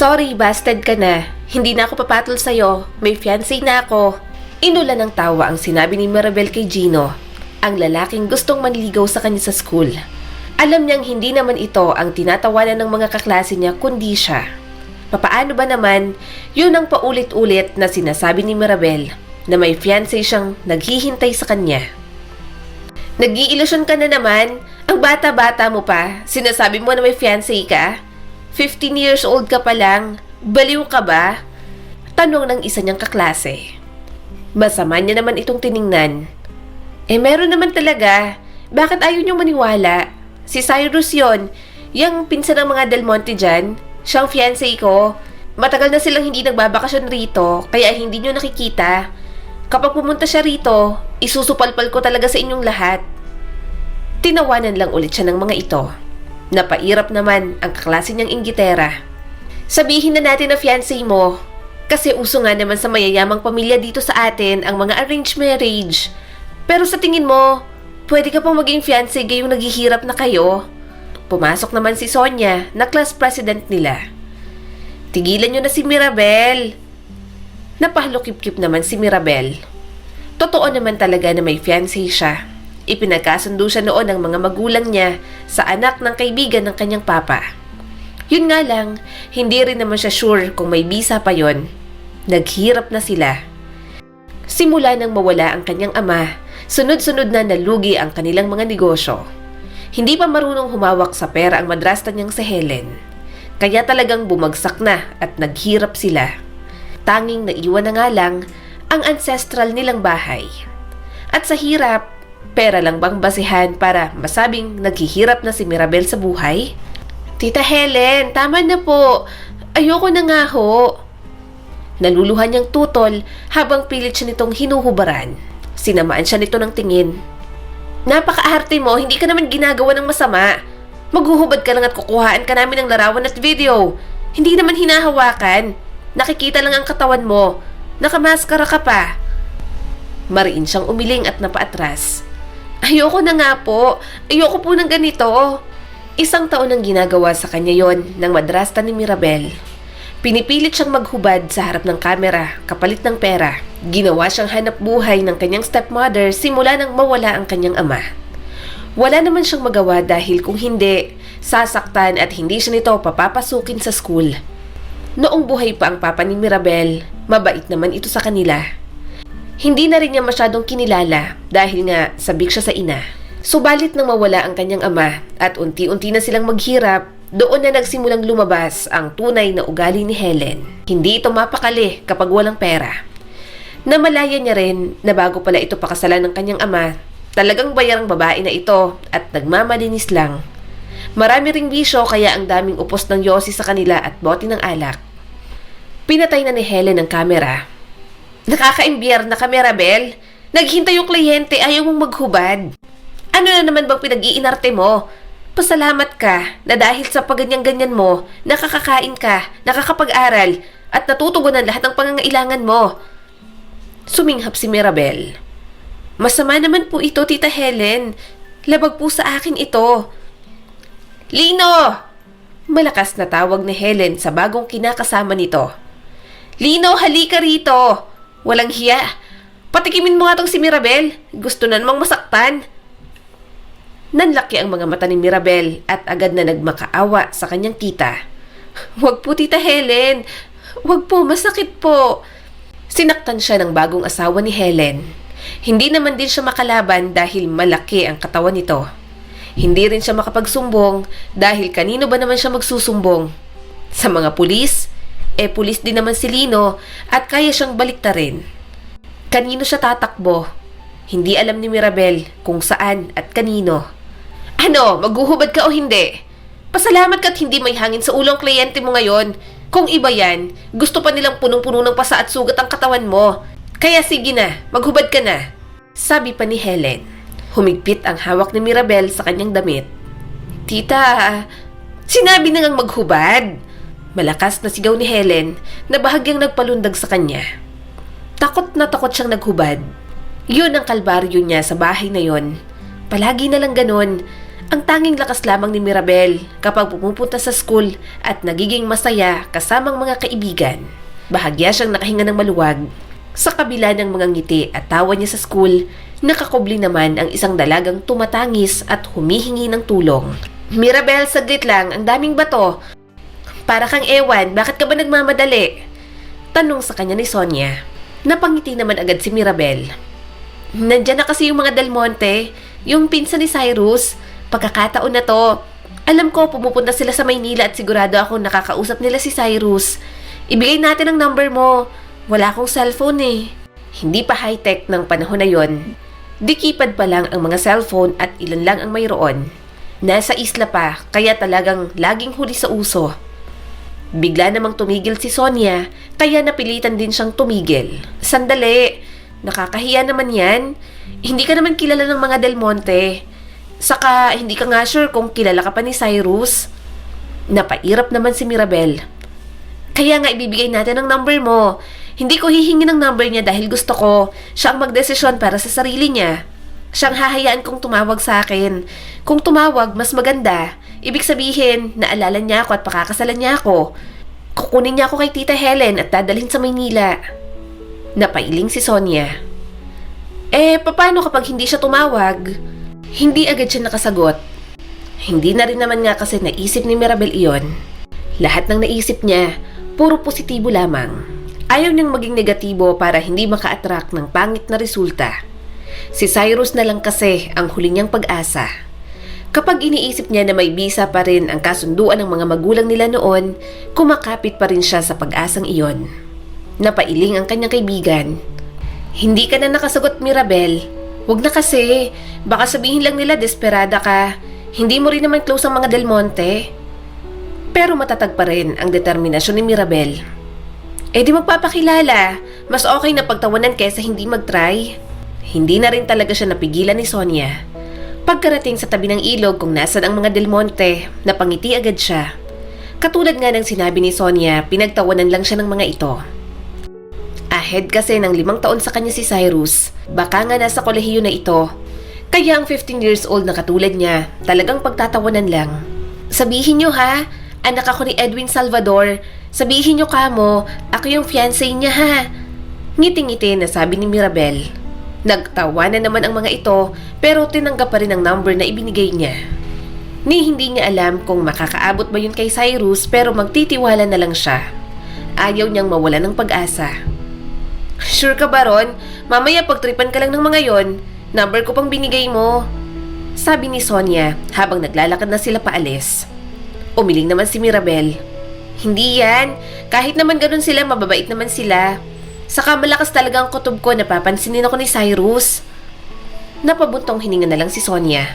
Sorry, busted ka na. Hindi na ako papatol sa'yo. May fiancé na ako. Inula ng tawa ang sinabi ni Mirabel kay Gino, ang lalaking gustong manligaw sa kanya sa school. Alam niyang hindi naman ito ang tinatawanan ng mga kaklase niya kundi siya. Papaano ba naman, yun ang paulit-ulit na sinasabi ni Mirabel na may fiancé siyang naghihintay sa kanya. Nag-iilusyon ka na naman? Ang bata-bata mo pa, sinasabi mo na may fiancé ka? 15 years old ka pa lang, baliw ka ba? Tanong ng isa niyang kaklase. Masama niya naman itong tiningnan. Meron naman talaga. Bakit ayaw niyong maniwala? Si Cyrus yon, yung pinsan ng mga Del Monte dyan. Siyang fiancé ko. Matagal na silang hindi nagbabakasyon rito, kaya hindi niyo nakikita. Kapag pumunta siya rito, isusupalpal ko talaga sa inyong lahat. Tinawanan lang ulit siya ng mga ito. Napairap naman ang kaklase niyang inggitera. Sabihin na natin na fiancé mo. Kasi uso nga naman sa mayayamang pamilya dito sa atin ang mga arranged marriage. Pero sa tingin mo, pwede ka pang maging fiancé gayong naghihirap na kayo? Pumasok naman si Sonia na class president nila. Tigilan nyo na si Mirabel. Napahalukip-kip naman si Mirabel. Totoo naman talaga na may fiancé siya. Ipinagkasundo siya noon ng mga magulang niya sa anak ng kaibigan ng kanyang papa. Yun nga lang, hindi rin naman siya sure kung may bisa pa yon. Naghirap na sila. Simula nang mawala ang kanyang ama, sunod-sunod na nalugi ang kanilang mga negosyo. Hindi pa marunong humawak sa pera ang madrasta niyang si Helen. Kaya talagang bumagsak na at naghirap sila. Tanging naiwan na nga lang ang ancestral nilang bahay. At sa hirap, pera lang bang basihan para masabing naghihirap na si Mirabel sa buhay? Tita Helen, tama na po. Ayoko na nga ho. Naluluhan niyang tutol habang pilit siya nitong hinuhubaran. Sinamaan siya nito ng tingin. Napaka-arte mo, hindi ka naman ginagawa ng masama. Maghuhubad ka lang at kukuhaan ka namin ng larawan at video. Hindi naman hinahawakan. Nakikita lang ang katawan mo. Nakamaskara ka pa. Mariin siyang umiling at napaatras. Ayoko na nga po. Ayoko po ng ganito. Isang taon ang ginagawa sa kanya yon ng madrasta ni Mirabel. Pinipilit siyang maghubad sa harap ng kamera, kapalit ng pera. Ginawa siyang hanap buhay ng kanyang stepmother simula nang mawala ang kanyang ama. Wala naman siyang magawa dahil kung hindi, sasaktan at hindi siya nito papapasukin sa school. Noong buhay pa ang papa ni Mirabel, mabait naman ito sa kanila. Hindi na rin niya masyadong kinilala dahil nga sabik siya sa ina. Subalit nang mawala ang kanyang ama at unti-unti na silang maghirap, doon na nagsimulang lumabas ang tunay na ugali ni Helen. Hindi ito mapakali kapag walang pera. Namalaya niya rin na bago pala ito pakasalan ng kanyang ama, talagang bayarang babae na ito at nagmamalinis lang. Marami ring bisyo kaya ang daming upos ng yosi sa kanila at bote ng alak. Pinatay na ni Helen ang kamera. Nakaka-imbyerna ka, Mirabel. Naghintay yung kliyente, ayaw mong maghubad. Ano na naman bang pinag-iinarte mo? Pasalamat ka na dahil sa pagganyan-ganyan mo, nakakakain ka, nakakapag-aral, at natutugunan lahat ng pangangailangan mo. Suminghap si Mirabel. Masama naman po ito, Tita Helen. Labag po sa akin ito. Lino! Malakas na tawag ni Helen sa bagong kinakasama nito. Lino, halika rito! Walang hiya. Patikimin mo nga tong si Mirabel. Gusto na namang masaktan. Nanlaki ang mga mata ni Mirabel at agad na nagmakaawa sa kanyang tita. Huwag po, Tita Helen. Huwag po, masakit po. Sinaktan siya ng bagong asawa ni Helen. Hindi naman din siya makalaban dahil malaki ang katawan nito. Hindi rin siya makapagsumbong dahil kanino ba naman siya magsusumbong? Sa mga pulis? Pulis din naman si Lino at kaya siyang baliktarin. Kanino siya tatakbo? Hindi alam ni Mirabel kung saan at kanino. Ano, maghuhubad ka o hindi? Pasalamat ka't hindi may hangin sa ulong kliyente mo ngayon. Kung iba yan, gusto pa nilang punong-puno ng pasa at sugat ang katawan mo. Kaya sige na, maghubad ka na. Sabi pa ni Helen. Humigpit ang hawak ni Mirabel sa kanyang damit. Tita, sinabi na ngang maghubad. Malakas na sigaw ni Helen na bahagyang nagpalundag sa kanya. Takot na takot siyang naghubad. Yun ang kalbaryo niya sa bahay na yon. Palagi na lang ganon. Ang tanging lakas lamang ni Mirabel kapag pumupunta sa school at nagiging masaya kasamang mga kaibigan. Bahagya siyang nakahinga ng maluwag. Sa kabila ng mga ngiti at tawa niya sa school, nakakubli naman ang isang dalagang tumatangis at humihingi ng tulong. Mirabel, saglit lang, ang daming bato. Para kang ewan, bakit ka ba nagmamadali? Tanong sa kanya ni Sonia. Napangiti naman agad si Mirabel. Nandyan na kasi yung mga Del Monte, yung pinsan ni Cyrus. Pagkakataon na to. Alam ko pumupunta sila sa Maynila at sigurado ako nakakausap nila si Cyrus. Ibigay natin ang number mo. Wala akong cellphone eh. Hindi pa high-tech ng panahon na yon. Di keypad pa lang ang mga cellphone at ilan lang ang mayroon. Nasa isla pa, kaya talagang laging huli sa uso. Bigla namang tumigil si Sonia, kaya napilitan din siyang tumigil. Sandali, nakakahiya naman yan. Hindi ka naman kilala ng mga Del Monte. Saka, hindi ka nga sure kung kilala ka pa ni Cyrus. Napairap naman si Mirabel. Kaya nga ibibigay natin ang number mo. Hindi ko hihingi ng number niya dahil gusto ko siya ang magdesisyon para sa sarili niya. Siyang hahayaan kong tumawag sa akin. Kung tumawag, mas maganda. Ibig sabihin, naalala niya ako at pakakasalan niya ako. Kukunin niya ako kay Tita Helen at dadalhin sa Maynila. Napailing si Sonia. Paano kapag hindi siya tumawag? Hindi agad siya nakasagot. Hindi na rin naman nga kasi naisip ni Mirabel iyon. Lahat ng naisip niya, puro positibo lamang. Ayaw niyang maging negatibo para hindi maka-attract ng pangit na resulta. Si Cyrus na lang kasi ang huli niyang pag-asa. Kapag iniisip niya na may bisa pa rin ang kasunduan ng mga magulang nila noon, kumakapit pa rin siya sa pag-asang iyon. Napailing ang kanyang kaibigan. Hindi ka na nakasagot, Mirabel. Huwag na kasi. Baka sabihin lang nila desperada ka. Hindi mo rin naman close ang mga Del Monte. Pero matatag pa rin ang determinasyon ni Mirabel. Di magpapakilala. Mas okay na pagtawanan kesa hindi mag-try. Hindi na rin talaga siya napigilan ni Sonia. Pagkarating sa tabi ng ilog kung nasan ang mga Del Monte, napangiti agad siya. Katulad nga ng sinabi ni Sonia, pinagtawanan lang siya ng mga ito. Ahead kasi ng 5 taon sa kanya si Cyrus. Baka nga nasa kolehiyo na ito. Kaya ang 15 years old na katulad niya, talagang pagtatawanan lang. Sabihin niyo ha, anak ako ni Edwin Salvador. Sabihin niyo kamo, ako yung fiancé niya ha. Ngiti-ngiti na sabi ni Mirabel. Nagtawa na naman ang mga ito pero tinanggap pa rin ang number na ibinigay niya. Hindi niya alam kung makakaabot ba yun kay Cyrus pero magtitiwala na lang siya. Ayaw niyang mawala ng pag-asa. Sure ka ba Ron? Mamaya pagtripan ka lang ng mga yon. Number ko pang binigay mo. Sabi ni Sonia habang naglalakad na sila paalis. Umiling naman si Mirabel. Hindi yan. Kahit naman ganun sila, mababait naman sila. Saka malakas talaga ang kutob ko, napapansinin ako ni Cyrus. Napabuntong hininga na lang si Sonia.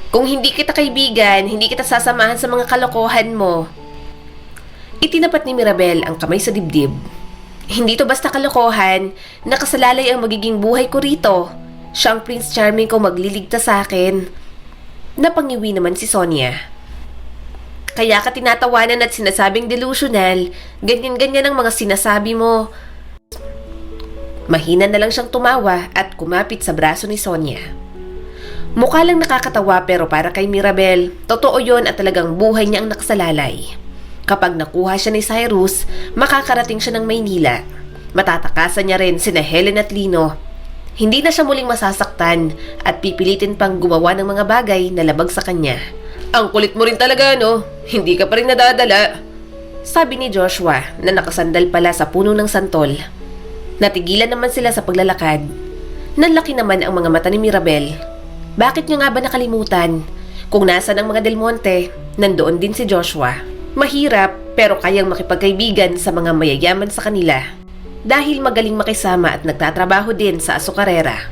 Kung hindi kita kaibigan, hindi kita sasamahan sa mga kalokohan mo. Itinapat ni Mirabel ang kamay sa dibdib. Hindi to basta kalokohan, nakasalalay ang magiging buhay ko rito. Siya ang Prince Charming ko magliligtas sa akin. Napangiwi naman si Sonia. Kaya ka tinatawanan at sinasabing delusional, ganyan-ganyan ang mga sinasabi mo. Mahina na lang siyang tumawa at kumapit sa braso ni Sonia. Mukha lang nakakatawa pero para kay Mirabel, totoo yon at talagang buhay niya ang nakasalalay. Kapag nakuha siya ni Cyrus, makakarating siya ng Maynila. Matatakasan niya rin sina Helen at Lino. Hindi na siya muling masasaktan at pipilitin pang gumawa ng mga bagay na labag sa kanya. Ang kulit mo rin talaga, no? Hindi ka pa rin nadadala. Sabi ni Joshua na nakasandal pala sa puno ng santol. Natigilan naman sila sa paglalakad. Nanlaki naman ang mga mata ni Mirabel. Bakit niya nga ba nakalimutan? Kung nasan ang mga Del Monte, nandoon din si Joshua. Mahirap pero kayang makipagkaibigan sa mga mayayaman sa kanila. Dahil magaling makisama at nagtatrabaho din sa azukarera.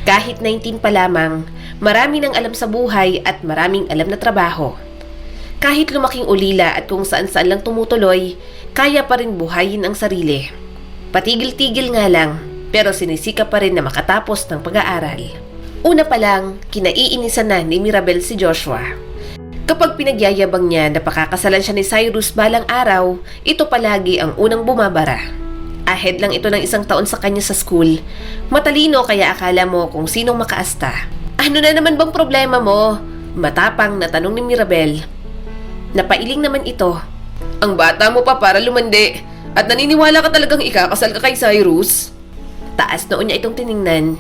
Kahit 19 pa lamang, marami nang alam sa buhay at maraming alam na trabaho. Kahit lumaking ulila at kung saan-saan lang tumutuloy, kaya pa rin buhayin ang sarili. Patigil-tigil nga lang, pero sinisika pa rin na makatapos ng pag-aaral. Una pa lang, kinaiinisan na ni Mirabel si Joshua. Kapag pinagyayabang niya na pakakasalan siya ni Cyrus balang araw, ito palagi ang unang bumabara. Ahead lang ito ng 1 taon sa kanya sa school. Matalino kaya akala mo kung sinong makaasta. Ano na naman bang problema mo? Matapang na tanong ni Mirabel. Napailing naman ito. Ang bata mo pa para lumandi. At naniniwala ka talagang ikakasal ka kay Cyrus? Taas noon niya itong tiningnan.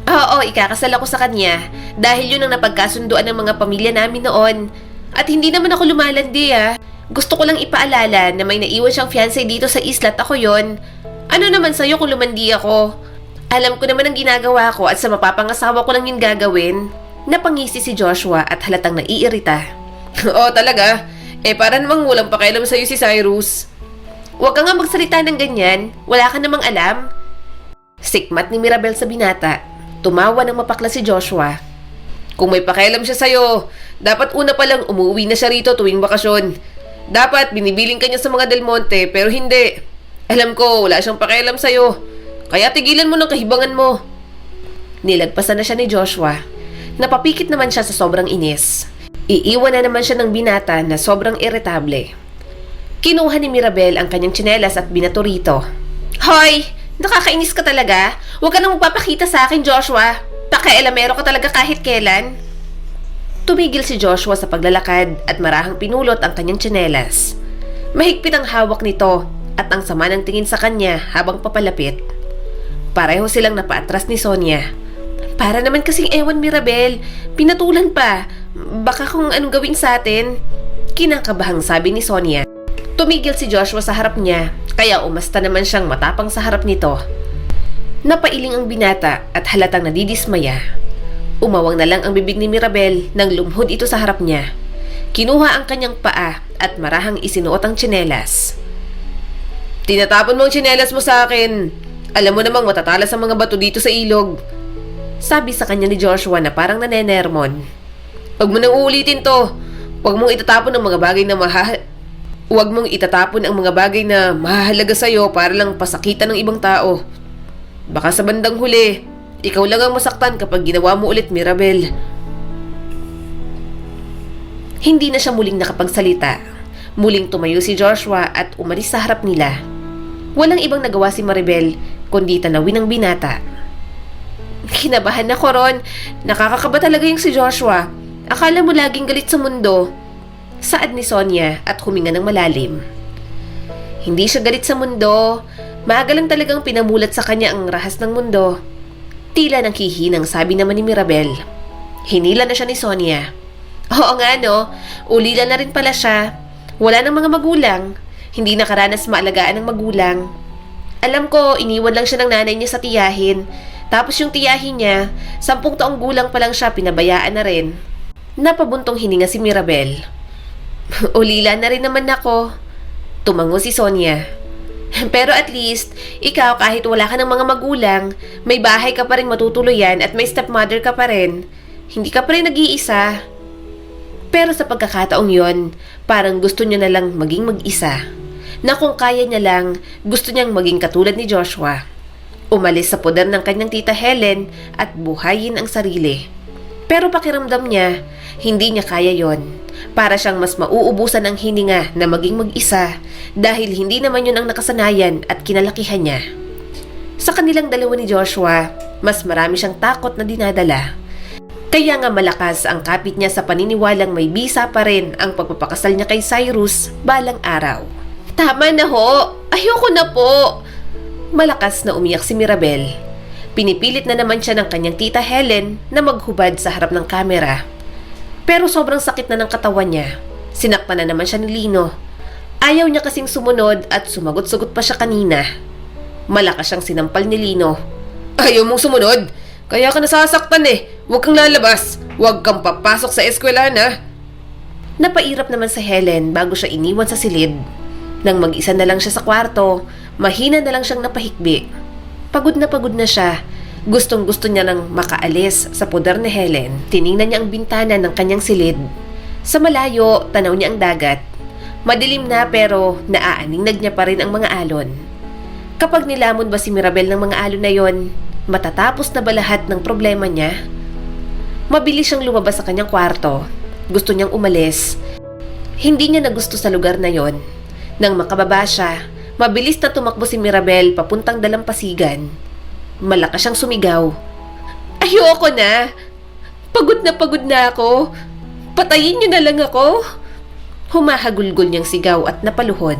Oo, ikakasal ako sa kanya. Dahil yun ang napagkasunduan ng mga pamilya namin noon. At hindi naman ako lumalandi Gusto ko lang ipaalala na may naiwan siyang fiancé dito sa isla at ako yon. Ano naman sa'yo kung lumandi ako? Alam ko naman ang ginagawa ko at sa mapapangasawa ko lang yung gagawin. Napangisi si Joshua at halatang naiirita. Oo talaga. Para namang walang pakialam sa'yo si Cyrus. Huwag ka nga magsalita ng ganyan. Wala ka namang alam. Sikmat ni Mirabel sa binata. Tumawa ng mapakla si Joshua. Kung may pakialam siya sa'yo, dapat una pa lang umuwi na siya rito tuwing bakasyon. Dapat binibiling ka niya sa mga Del Monte pero hindi. Alam ko wala siyang pakialam sa'yo. Kaya tigilan mo ng kahibangan mo. Nilagpasan na siya ni Joshua. Napapikit naman siya sa sobrang inis. Iiwan na naman siya ng binata na sobrang iritable. Kinuha ni Mirabel ang kanyang tsinelas at binato rito. Hoy! Nakakainis ka talaga? Huwag ka nang magpapakita sa akin, Joshua. Pakialamero ka talaga kahit kailan. Tumigil si Joshua sa paglalakad at marahang pinulot ang kanyang tsinelas. Mahigpit ang hawak nito at ang sama ng tingin sa kanya habang papalapit. Pareho silang napaatras ni Sonia. Para naman kasing ewan, Mirabel. Pinatulan pa. Baka kung anong gawin sa atin. Kinakabahang sabi ni Sonia. Tumigil si Joshua sa harap niya, kaya umasta naman siyang matapang sa harap nito. Napailing ang binata at halatang nadidismaya. Umawang na lang ang bibig ni Mirabel nang lumhod ito sa harap niya. Kinuha ang kanyang paa at marahang isinuot ang tsinelas. Tinatapon mo ang tsinelas mo sa akin. Alam mo namang matatalas ang mga bato dito sa ilog. Sabi sa kanya ni Joshua na parang nanenermon. Huwag mo nang uulitin to. Huwag mong itatapon ang mga bagay na mahahalaga sa'yo para lang pasakitan ng ibang tao. Baka sa bandang huli, ikaw lang ang masaktan kapag ginawa mo ulit, Mirabel. Hindi na siya muling nakapagsalita. Muling tumayo si Joshua at umalis sa harap nila. Walang ibang nagawa si Maribel kundi tanawin ang binata. Kinabahan ako ron. Nakakakaba talaga yung si Joshua. Akala mo laging galit sa mundo. Saad ni Sonia at huminga ng malalim. Hindi siya galit sa mundo. Maaga lang talagang pinamulat sa kanya ang rahas ng mundo. Tila nang hihinang sabi naman ni Mirabel. Hinila na siya ni Sonia. Oo nga no, ulila na rin pala siya. Wala nang mga magulang. Hindi nakaranas maalagaan ng magulang. Alam ko, iniwan lang siya ng nanay niya sa tiyahin. Tapos yung tiyahin niya, 10 taong gulang pa lang siya, pinabayaan na rin. Napabuntong hininga si Mirabel. Ulila na rin naman ako. Tumango si Sonia. Pero at least, ikaw kahit wala ka ng mga magulang, may bahay ka pa rin matutuluyan at may stepmother ka pa rin. Hindi ka pa rin nag-iisa. Pero sa pagkakataong yon, parang gusto niya na lang maging mag-isa. Na kung kaya niya lang, gusto niyang maging katulad ni Joshua. Umalis sa poder ng kanyang tita Helen at buhayin ang sarili. Pero pakiramdam niya, hindi niya kaya yon. Para siyang mas mauubusan ng hininga na maging mag-isa dahil hindi naman yun ang nakasanayan at kinalakihan niya. Sa kanilang dalawa ni Joshua, mas marami siyang takot na dinadala. Kaya nga malakas ang kapit niya sa paniniwalang may bisa pa rin ang pagpapakasal niya kay Cyrus balang araw. Tama na ho! Ayoko na po! Malakas na umiyak si Mirabel. Pinipilit na naman siya ng kanyang tita Helen na maghubad sa harap ng kamera. Pero sobrang sakit na ng katawan niya. Sinakpan na naman siya ni Lino. Ayaw niya kasing sumunod at sumagot-sugot pa siya kanina. Malakas siyang sinampal ni Lino. Ayaw mong sumunod? Kaya ka nasasaktan eh. Huwag kang lalabas. Huwag kang papasok sa eskwelahan ha. Napairap naman sa Helen bago siya iniwan sa silid. Nang mag-isa na lang siya sa kwarto, mahina na lang siyang napahikbi. Pagod na siya. Gustong-gusto niya nang makaalis sa poder ni Helen. Tiningnan niya ang bintana ng kanyang silid. Sa malayo, tanaw niya ang dagat. Madilim na pero naaaningnag niya pa rin ang mga alon. Kapag nilamon ba si Mirabel ng mga alon na yon, matatapos na ba lahat ng problema niya? Mabilis siyang lumabas sa kanyang kwarto. Gusto niyang umalis. Hindi niya nagusto sa lugar na yon. Nang makababa siya, mabilis na tumakbo si Mirabel papuntang dalampasigan. Malakas siyang sumigaw. Ayoko na! Pagod na ako! Patayin niyo na lang ako! Humahagulgol niyang sigaw at napaluhod.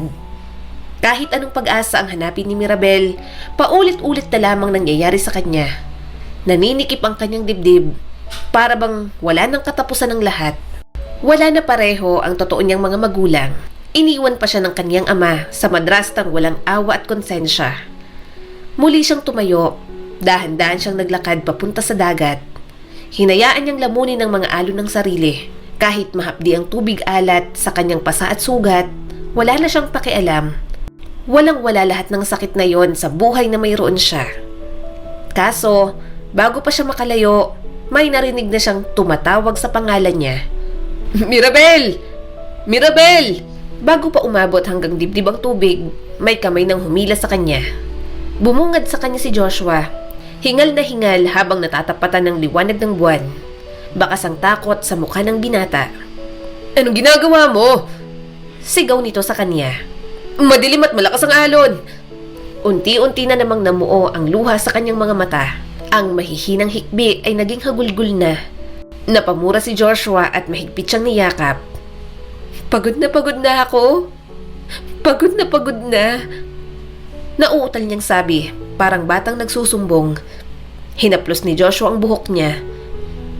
Kahit anong pag-asa ang hanapin ni Mirabel, paulit-ulit na lamang nangyayari sa kanya. Naninikip ang kanyang dibdib, para bang wala nang katapusan ng lahat. Wala na pareho ang totoo niyang mga magulang. Iniwan pa siya ng kanyang ama sa madrastang walang awa at konsensya. Muli siyang tumayo, dahan-dahan siyang naglakad papunta sa dagat. Hinayaan niyang lamunin ng mga alon ng sarili. Kahit mahapdi ang tubig alat sa kanyang pasa at sugat, wala na siyang pakialam. Walang-wala lahat ng sakit na yon sa buhay na mayroon siya. Kaso, bago pa siya makalayo, may narinig na siyang tumatawag sa pangalan niya. Mirabel! Mirabel! Bago pa umabot hanggang dibdib ang tubig, may kamay nang humila sa kanya. Bumungad sa kanya si Joshua. Hingal na hingal habang natatapatan ng liwanag ng buwan. Bakas ang takot sa mukha ng binata. Anong ginagawa mo? Sigaw nito sa kanya. Madilim at malakas ang alon. Unti-unti na namang namuo ang luha sa kanyang mga mata. Ang mahihinang hikbi ay naging hagulgul na. Napamura si Joshua at mahigpit siyang niyakap. Pagod na ako. Pagod na. Nauutal niyang sabi, parang batang nagsusumbong. Hinaplos ni Joshua ang buhok niya.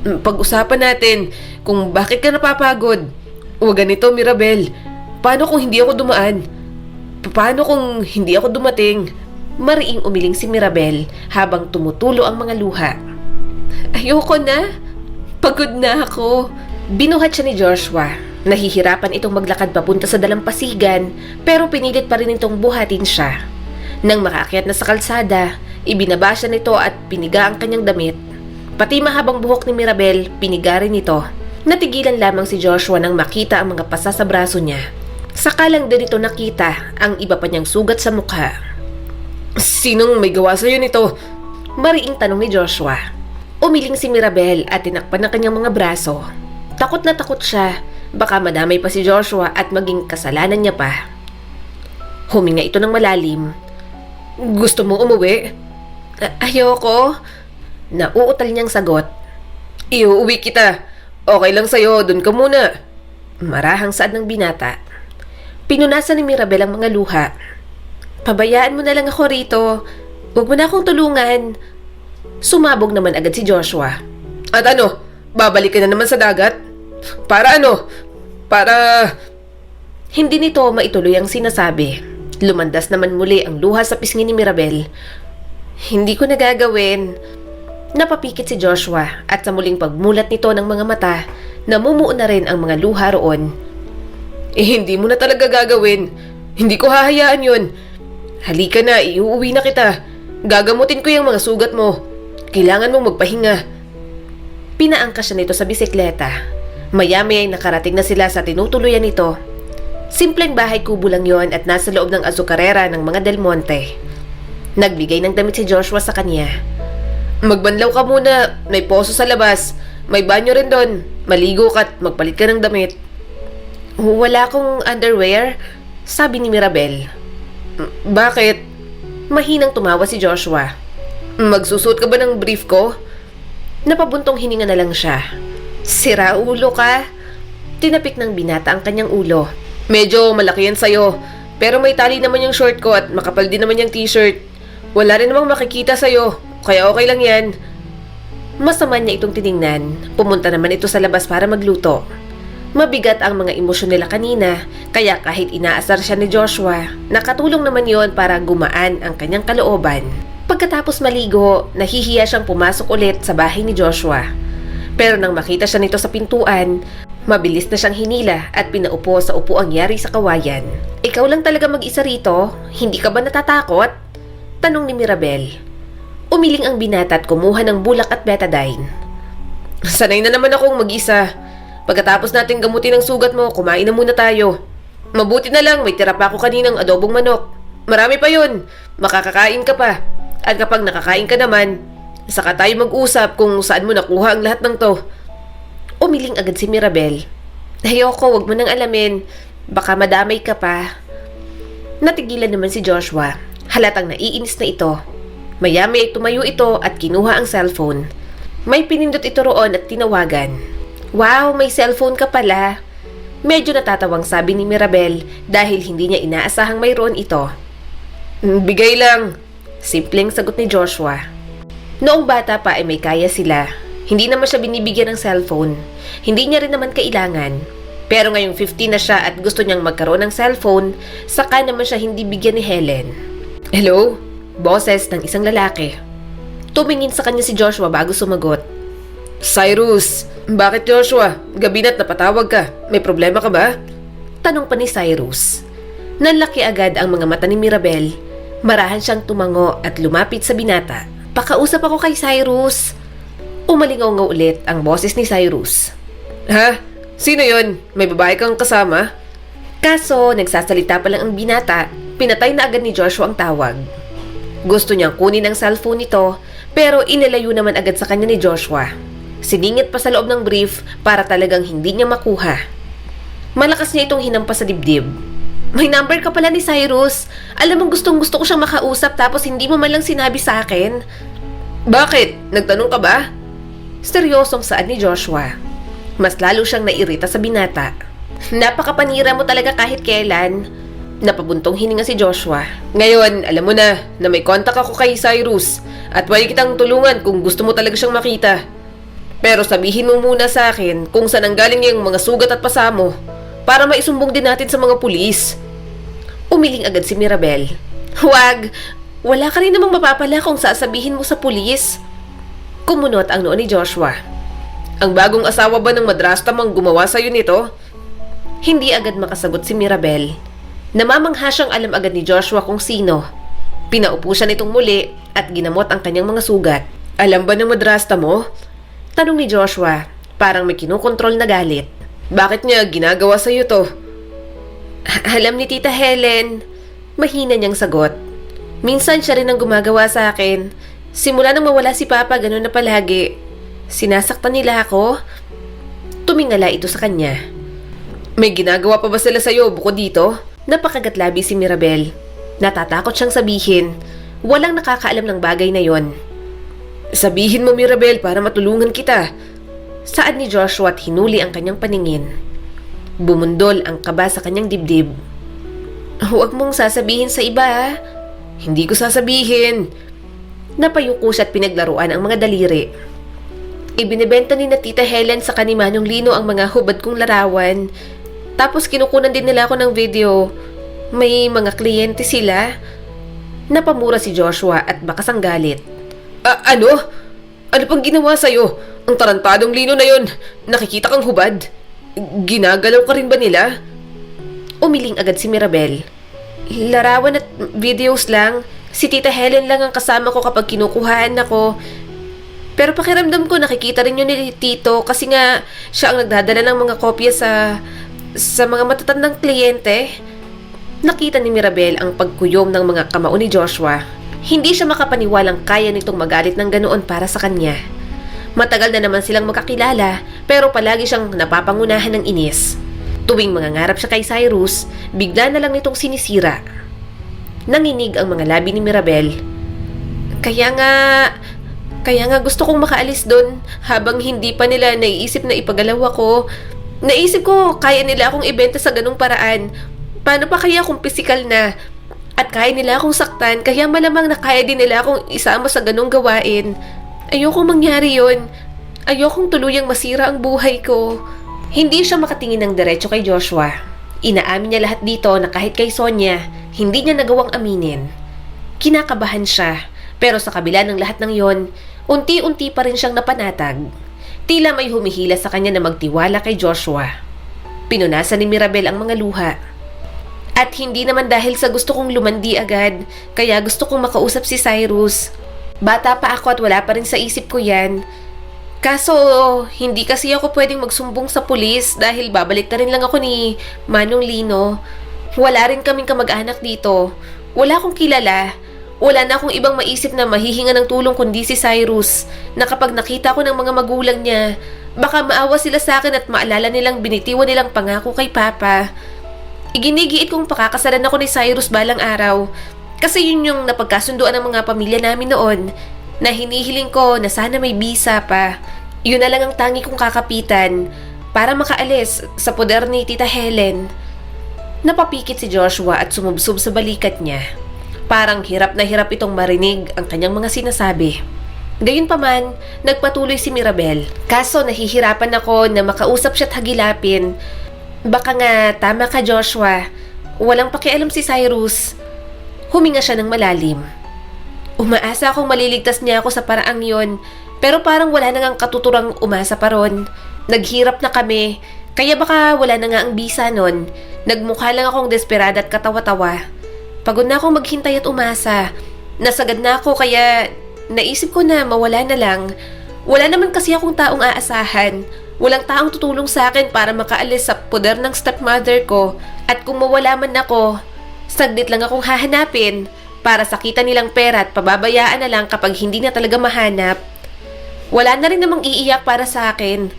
Pag-usapan natin kung bakit ka napapagod. O ganito, Mirabel. Paano kung hindi ako dumaan? Paano kung hindi ako dumating? Mariing umiling si Mirabel habang tumutulo ang mga luha. Ayoko na. Pagod na ako. Binuhat siya ni Joshua. Nahihirapan itong maglakad papunta sa dalampasigan pero pinilit pa rin itong buhatin siya. Nang makaakyat na sa kalsada, ibinaba siya nito at piniga ang kanyang damit. Pati mahabang buhok ni Mirabel, piniga rin ito. Natigilan lamang si Joshua nang makita ang mga pasa sa braso niya. Saka lang din ito nakita ang iba pa niyang sugat sa mukha. Sinong may gawa sa'yo nito? Mariing tanong ni Joshua. Umiling si Mirabel at tinakpan ng kanyang mga braso. Takot na takot siya. Baka madamay pa si Joshua at maging kasalanan niya pa. Huminga ito ng malalim. Gusto mo umuwi? Ayoko. Nauutal niyang sagot. Iuuwi kita. Okay lang sa'yo, dun ka muna. Marahang saad ng binata. Pinunasan ni Mirabel ang mga luha. Pabayaan mo na lang ako rito. Huwag mo na akong tulungan. Sumabog naman agad si Joshua. At ano? Babalik ka na naman sa dagat? Para ano? Para... Hindi nito maituloy ang sinasabi. Lumandas naman muli ang luha sa pisngi ni Mirabel. Hindi ko nagagawin. Napapikit si Joshua at sa muling pagmulat nito ng mga mata, namumuo na rin ang mga luha roon. Hindi mo na talaga gagawin. Hindi ko hahayaan yun. Halika na, iuuwi na kita. Gagamutin ko yung mga sugat mo. Kailangan mong magpahinga. Pinaangkas siya nito sa bisikleta. Maya-maya ay nakarating na sila sa tinutuluyan nito. Simpleng bahay kubo lang yon at nasa loob ng azukarera ng mga Del Monte. Nagbigay ng damit si Joshua sa kanya. Magbanlaw ka muna, may poso sa labas. May banyo rin doon. Maligo ka at magpalit ka ng damit. Wala akong underwear, sabi ni Mirabel. Bakit? Mahinang tumawa si Joshua. Magsusuot ka ba ng brief ko? Napabuntong hininga na lang siya. Sira ulo ka? Tinapik ng binata ang kanyang ulo. Medyo malaki yan sa'yo, pero may tali naman yung short ko at makapal din naman yung t-shirt. Wala rin namang makikita sa'yo, kaya okay lang yan. Masama niya itong tiningnan. Pumunta naman ito sa labas para magluto. Mabigat ang mga emosyon nila kanina, kaya kahit inaasar siya ni Joshua, nakatulong naman yon para gumaan ang kanyang kalooban. Pagkatapos maligo, nahihiya siyang pumasok ulit sa bahay ni Joshua. Pero nang makita siya nito sa pintuan, mabilis na siyang hinila at pinaupo sa upuang yari sa kawayan. Ikaw lang talaga mag-isa rito? Hindi ka ba natatakot? Tanong ni Mirabel. Umiling ang binata at kumuha ng bulak at betadine. Sanay na naman akong mag-isa. Pagkatapos natin gamutin ang sugat mo, kumain na muna tayo. Mabuti na lang, may tira pa ako kaninang adobong manok. Marami pa yun. Makakakain ka pa. At kapag nakakain ka naman, saka tayo mag-usap kung saan mo nakuha ang lahat ng to. Umiling agad si Mirabel. Ayoko, wag mo nang alamin. Baka madamay ka pa. Natigilan naman si Joshua. Halatang naiinis na ito. Maya-maya tumayo ito at kinuha ang cellphone. May pinindot ito roon at tinawagan. Wow, may cellphone ka pala. Medyo natatawang sabi ni Mirabel dahil hindi niya inaasahang mayroon ito. Bigay lang. Simpleng sagot ni Joshua. Noong bata pa ay may kaya sila. Hindi naman siya binibigyan ng cellphone. Hindi niya rin naman kailangan. Pero ngayong 15 na siya at gusto niyang magkaroon ng cellphone, saka naman siya hindi bigyan ni Helen. Hello? Boses ng isang lalaki. Tumingin sa kanya si Joshua bago sumagot. Cyrus! Bakit Joshua? Gabi na't napatawag ka. May problema ka ba? Tanong pa ni Cyrus. Nanlaki agad ang mga mata ni Mirabel. Marahan siyang tumango at lumapit sa binata. Pakausap ako kay Cyrus. Umalingaw-ngaw ulit ang boses ni Cyrus. Ha? Sino yon? May babae kang kasama? Kaso, nagsasalita pa lang ang binata, pinatay na agad ni Joshua ang tawag. Gusto niyang kunin ang cellphone nito, pero inilayo naman agad sa kanya ni Joshua. Siningit pa sa loob ng brief para talagang hindi niya makuha. Malakas niya itong hinampas sa dibdib. May number ka pala ni Cyrus. Alam mo gustong gusto ko siyang makausap tapos hindi mo man lang sinabi sa akin. Bakit? Nagtanong ka ba? Seryosong saad ni Joshua. Mas lalo siyang nairita sa binata. Napakapanira mo talaga kahit kailan. Napabuntong hininga si Joshua. Ngayon, alam mo na may contact ako kay Cyrus at pwede kitang tulungan kung gusto mo talaga siyang makita. Pero sabihin mo muna sa akin kung saan ang galing yung mga sugat at pasa mo para maisumbong din natin sa mga pulis. Umiling agad si Mirabel. Huwag! Wala ka rin namang mapapala kung sasabihin mo sa pulis. Kumunot ang noo ni Joshua. Ang bagong asawa ba ng madrasta mang gumawa sa'yo nito? Hindi agad makasagot si Mirabel. Namamangha siyang alam agad ni Joshua kung sino. Pinaupo siya nitong muli at ginamot ang kanyang mga sugat. Alam ba ng madrasta mo? Tanong ni Joshua, parang may kinukontrol na galit. Bakit niya ginagawa sa'yo to? Alam ni Tita Helen. Mahina niyang sagot. Minsan siya rin ang gumagawa sa akin. Simula nang mawala si Papa, ganun na palagi. Sinasaktan nila ako? Tumingala ito sa kanya. May ginagawa pa ba sila sa'yo bukod dito? Napakagatlabi si Mirabel. Natatakot siyang sabihin. Walang nakakaalam ng bagay na yon. Sabihin mo Mirabel para matulungan kita. Saad ni Joshua at hinuli ang kanyang paningin. Bumundol ang kaba sa kanyang dibdib. Huwag mong sasabihin sa iba ha. Hindi ko sasabihin. Napayuko siya at pinaglaruan ang mga daliri. Ibinibenta ni na Tita Helen sa kanimanong Lino ang mga hubad kong larawan. Tapos kinukunan din nila ako ng video. May mga kliyente sila. Napamura si Joshua at bakas ang galit. Ano? Ano pang ginawa sa'yo? Ang tarantadong Lino na yon. Nakikita kang hubad. Ginagalaw ka rin ba nila? Umiling agad si Mirabel. Larawan at videos lang. Si Tita Helen lang ang kasama ko kapag kinukuhaan ako. Pero pakiramdam ko nakikita rin yun ni Tito kasi nga siya ang nagdadala ng mga kopya sa mga matatandang kliyente. Nakita ni Mirabel ang pagkuyom ng mga kamao ni Joshua. Hindi siya makapaniwalang kaya nitong magalit ng ganoon para sa kanya. Matagal na naman silang magkakilala pero palagi siyang napapangunahan ng inis. Tuwing mangangarap siya kay Cyrus, bigla na lang nitong sinisira. Nanginig ang mga labi ni Mirabel. Kaya nga gusto kong makaalis doon habang hindi pa nila naiisip na ipagalaw ako. Naisip ko kaya nila akong ibenta sa ganung paraan. Paano pa kaya kung pisikal na? At kaya nila akong saktan, kaya malamang na kaya din nila akong isama sa ganung gawain. Ayokong mangyari yon. Ayokong tuluyang masira ang buhay ko. Hindi siya makatingin ng diretso kay Joshua. Inaamin niya lahat dito na kahit kay Sonia, hindi niya nagawang aminin. Kinakabahan siya, pero sa kabila ng lahat ng yon, unti-unti pa rin siyang napanatag. Tila may humihila sa kanya na magtiwala kay Joshua. Pinunasan ni Mirabel ang mga luha. At hindi naman dahil sa gusto kong lumandi agad, kaya gusto kong makausap si Cyrus. Bata pa ako at wala pa rin sa isip ko yan. Kaso, hindi kasi ako pwedeng magsumbong sa pulis dahil babalik na rin lang ako ni Manong Lino. Wala rin kaming kamag-anak dito. Wala akong kilala. Wala na akong ibang maisip na mahihinga ng tulong kundi si Cyrus, na kapag nakita ko ng mga magulang niya, baka maawa sila sa akin at maalala nilang binitiwan nilang pangako kay Papa. Iginigiit kong pakakasalan ako ni Cyrus balang araw, kasi yun yung napagkasunduan ng mga pamilya namin noon, na hinihiling ko na sana may bisa pa. Yun na lang ang tangi kong kakapitan para makaalis sa poder ni Tita Helen. Napapikit si Joshua at sumubsob sa balikat niya. Parang hirap na hirap itong marinig ang kanyang mga sinasabi. Gayunpaman, nagpatuloy si Mirabel. Kaso nahihirapan ako na makausap siya at hagilapin. Baka nga tama ka, Joshua. Walang pakialam si Cyrus. Huminga siya ng malalim. Umaasa akong maliligtas niya ako sa paraang yon, pero parang wala na ngang katuturang umasa pa ron. Naghirap na kami, kaya baka wala na nga ang bisa nun. Nagmukha lang akong desperada at katawa-tawa. Pagod na akong maghintay at umasa. Nasagad na ako kaya naisip ko na mawala na lang. Wala naman kasi akong taong aasahan. Walang taong tutulong sa akin para makaalis sa poder ng stepmother ko. At kung mawala man ako, saglit lang akong hahanapin para sakitan nilang pera at pababayaan na lang kapag hindi na talaga mahanap. Wala na rin namang iiyak para sa akin.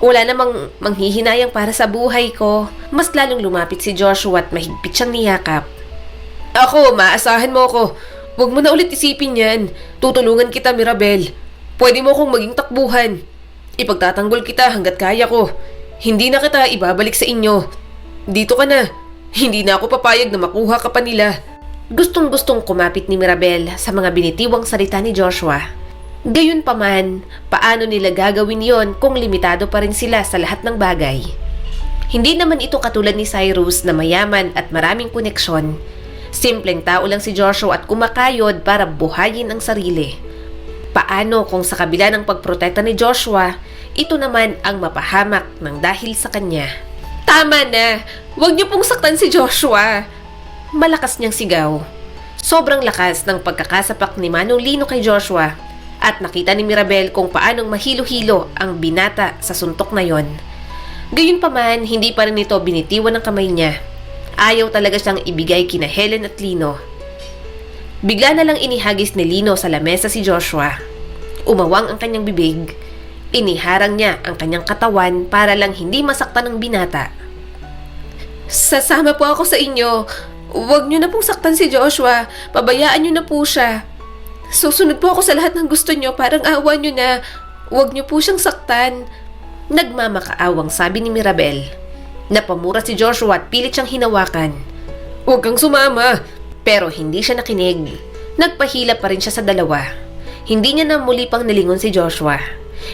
Wala namang manghihinayang para sa buhay ko. Mas lalong lumapit si Joshua at mahigpit siyang niyakap. Ako, maasahan mo ako. Huwag mo na ulit isipin yan. Tutulungan kita, Mirabel. Pwede mo akong maging takbuhan. Ipagtatanggol kita hanggat kaya ko. Hindi na kita ibabalik sa inyo. Dito ka na. Hindi na ako papayag na makuha ka pa nila. Gustong-gustong kumapit ni Mirabel sa mga binitiwang salita ni Joshua. Gayunpaman, paano nila gagawin yon kung limitado pa rin sila sa lahat ng bagay? Hindi naman ito katulad ni Cyrus na mayaman at maraming koneksyon. Simpleng tao lang si Joshua at kumakayod para buhayin ang sarili. Paano kung sa kabila ng pagprotekta ni Joshua, ito naman ang mapahamak ng dahil sa kanya? Tama na! Huwag niyo pong saktan si Joshua! Malakas niyang sigaw. Sobrang lakas ng pagkakasapak ni Manong Lino kay Joshua at nakita ni Mirabel kung paanong mahilo-hilo ang binata sa suntok na yon. Gayunpaman, hindi pa rin ito binitiwan ng kamay niya. Ayaw talaga siyang ibigay kina Helen at Lino. Bigla na lang inihagis ni Lino sa lamesa si Joshua. Umawang ang kanyang bibig. Iniharang niya ang kanyang katawan para lang hindi masaktan ng binata. Sasama po ako sa inyo. Huwag niyo na pong saktan si Joshua. Pabayaan niyo na po siya. Susunod po ako sa lahat ng gusto niyo. Parang awa niyo na. Huwag niyo po siyang saktan. Nagmamakaawang sabi ni Mirabel. Napamura si Joshua at pilit siyang hinawakan. Huwag kang sumama. Pero hindi siya nakinig. Nagpahila pa rin siya sa dalawa. Hindi niya na muli pang nalingon si Joshua.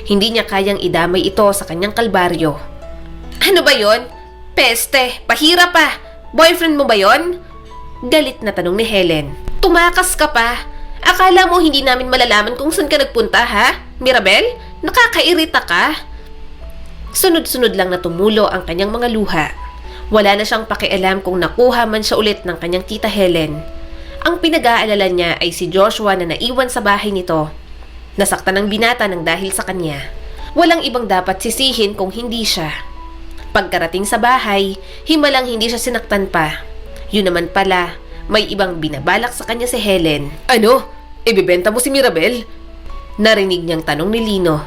Hindi niya kayang idamay ito sa kanyang kalbaryo. Ano ba yon? Peste, pahira pa. Boyfriend mo ba yon? Galit na tanong ni Helen. Tumakas ka pa. Akala mo hindi namin malalaman kung saan ka nagpunta, ha? Mirabel, nakakairita ka. Sunod-sunod lang na tumulo ang kanyang mga luha. Wala na siyang pakialam kung nakuha man siya ulit ng kanyang tita Helen. Ang pinag-aalala niya ay si Joshua na naiwan sa bahay nito. Nasaktan ng binata ng dahil sa kanya. Walang ibang dapat sisihin kung hindi siya. Pagkarating sa bahay, himalang hindi siya sinaktan pa. Yun naman pala, may ibang binabalak sa kanya si Helen. Ano? Ibibenta mo si Mirabel? Narinig niyang tanong ni Lino.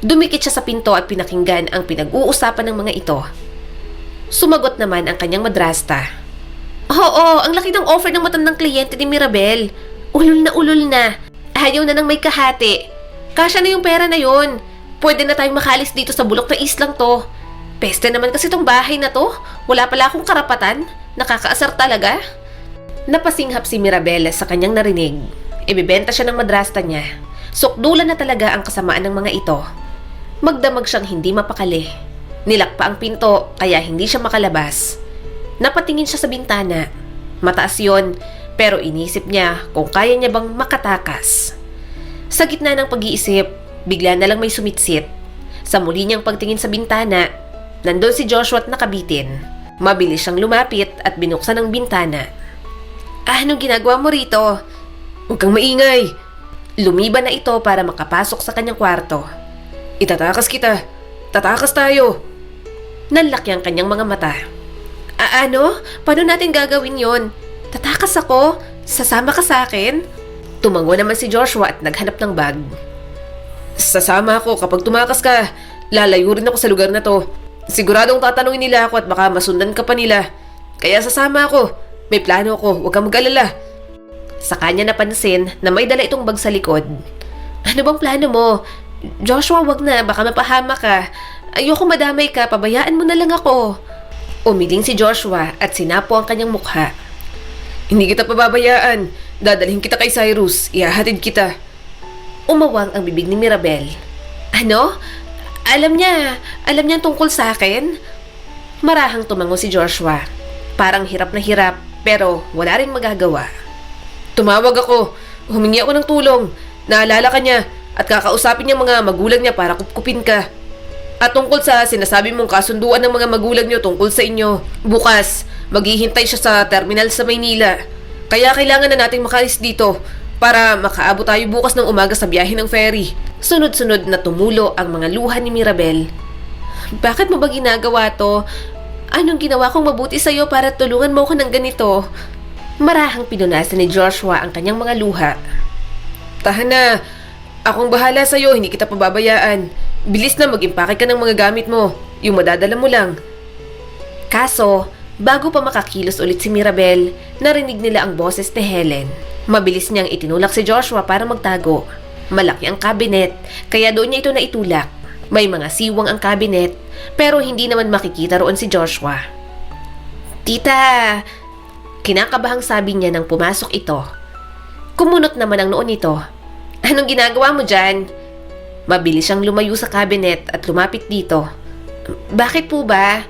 Dumikit siya sa pinto at pinakinggan ang pinag-uusapan ng mga ito. Sumagot naman ang kanyang madrasta. Oo, ang laki ng offer ng matandang kliyente ni Mirabel. Ulol na. Ayaw na ng may kahati. Kasya na yung pera na yon. Pwede na tayong makalis dito sa bulok na islang to. Peste naman kasi tong bahay na to. Wala pala akong karapatan. Nakakaasar talaga. Napasinghap si Mirabel sa kanyang narinig. Ibibenta siya ng madrasta niya. Sukdulan na talaga ang kasamaan ng mga ito. Magdamag siyang hindi mapakali. Nilakpa ang pinto kaya hindi siya makalabas. Napatingin siya sa bintana. Mataas yon, pero inisip niya kung kaya niya bang makatakas. Sa gitna ng pag-iisip, bigla na lang may sumitsit. Sa muli niyang pagtingin sa bintana, nandun si Joshua at nakabitin. Mabilis siyang lumapit at binuksan ang bintana. Anong ginagawa mo rito? Huwag kang maingay. Lumiban na ito para makapasok sa kanyang kwarto. Itatakas kita. Tatakas tayo. Nanlaki ang kanyang mga mata. Ano? Paano natin gagawin yon? Tatakas ako? Sasama ka sa akin? Tumango naman si Joshua at naghanap ng bag. Sasama ako kapag tumakas ka. Lalayo rin ako sa lugar na to. Siguradong tatanungin nila ako at baka masundan ka pa nila. Kaya sasama ako. May plano ako. Huwag kang mag-alala. Sa kanya napansin na may dala itong bag sa likod. Ano bang plano mo? Joshua, wag na. Baka mapahama ka. Ayoko madamay ka. Pabayaan mo na lang ako. Umiling si Joshua at sinapo ang kanyang mukha. Hindi kita pababayaan. Dadalhin kita kay Cyrus. Ihahatid kita. Umawang ang bibig ni Mirabel. Ano? Alam niya tungkol sa akin? Marahang tumango si Joshua. Parang hirap na hirap pero wala ring magagawa. Tumawag ako. Humingi ako ng tulong. Naalala ka niya at kakausapin niya mga magulang niya para kupkupin ka. At tungkol sa sinasabi mong kasunduan ng mga magulang niyo tungkol sa inyo, bukas, maghihintay siya sa terminal sa Maynila. Kaya kailangan na nating makalis dito para makaabot tayo bukas ng umaga sa biyahe ng ferry. Sunod-sunod na tumulo ang mga luha ni Mirabel. Bakit mo ba ginagawa to? Anong ginawa kong mabuti sa'yo para tulungan mo ko ng ganito? Marahang pinunasan ni Joshua ang kanyang mga luha. Tahan na. Akong bahala sa'yo, hindi kita pababayaan. Bilis na mag-impake ka ng mga gamit mo. Yung madadala mo lang. Kaso, bago pa makakilos ulit si Mirabel, narinig nila ang boses ni Helen. Mabilis niyang itinulak si Joshua para magtago. Malaki ang kabinet, kaya doon niya ito naitulak. May mga siwang ang kabinet, pero hindi naman makikita roon si Joshua. Tita! Kinakabahang sabi niya nang pumasok ito. Kumunot naman ang noon nito. Anong ginagawa mo dyan? Mabilis siyang lumayo sa kabinet at lumapit dito. Bakit po ba?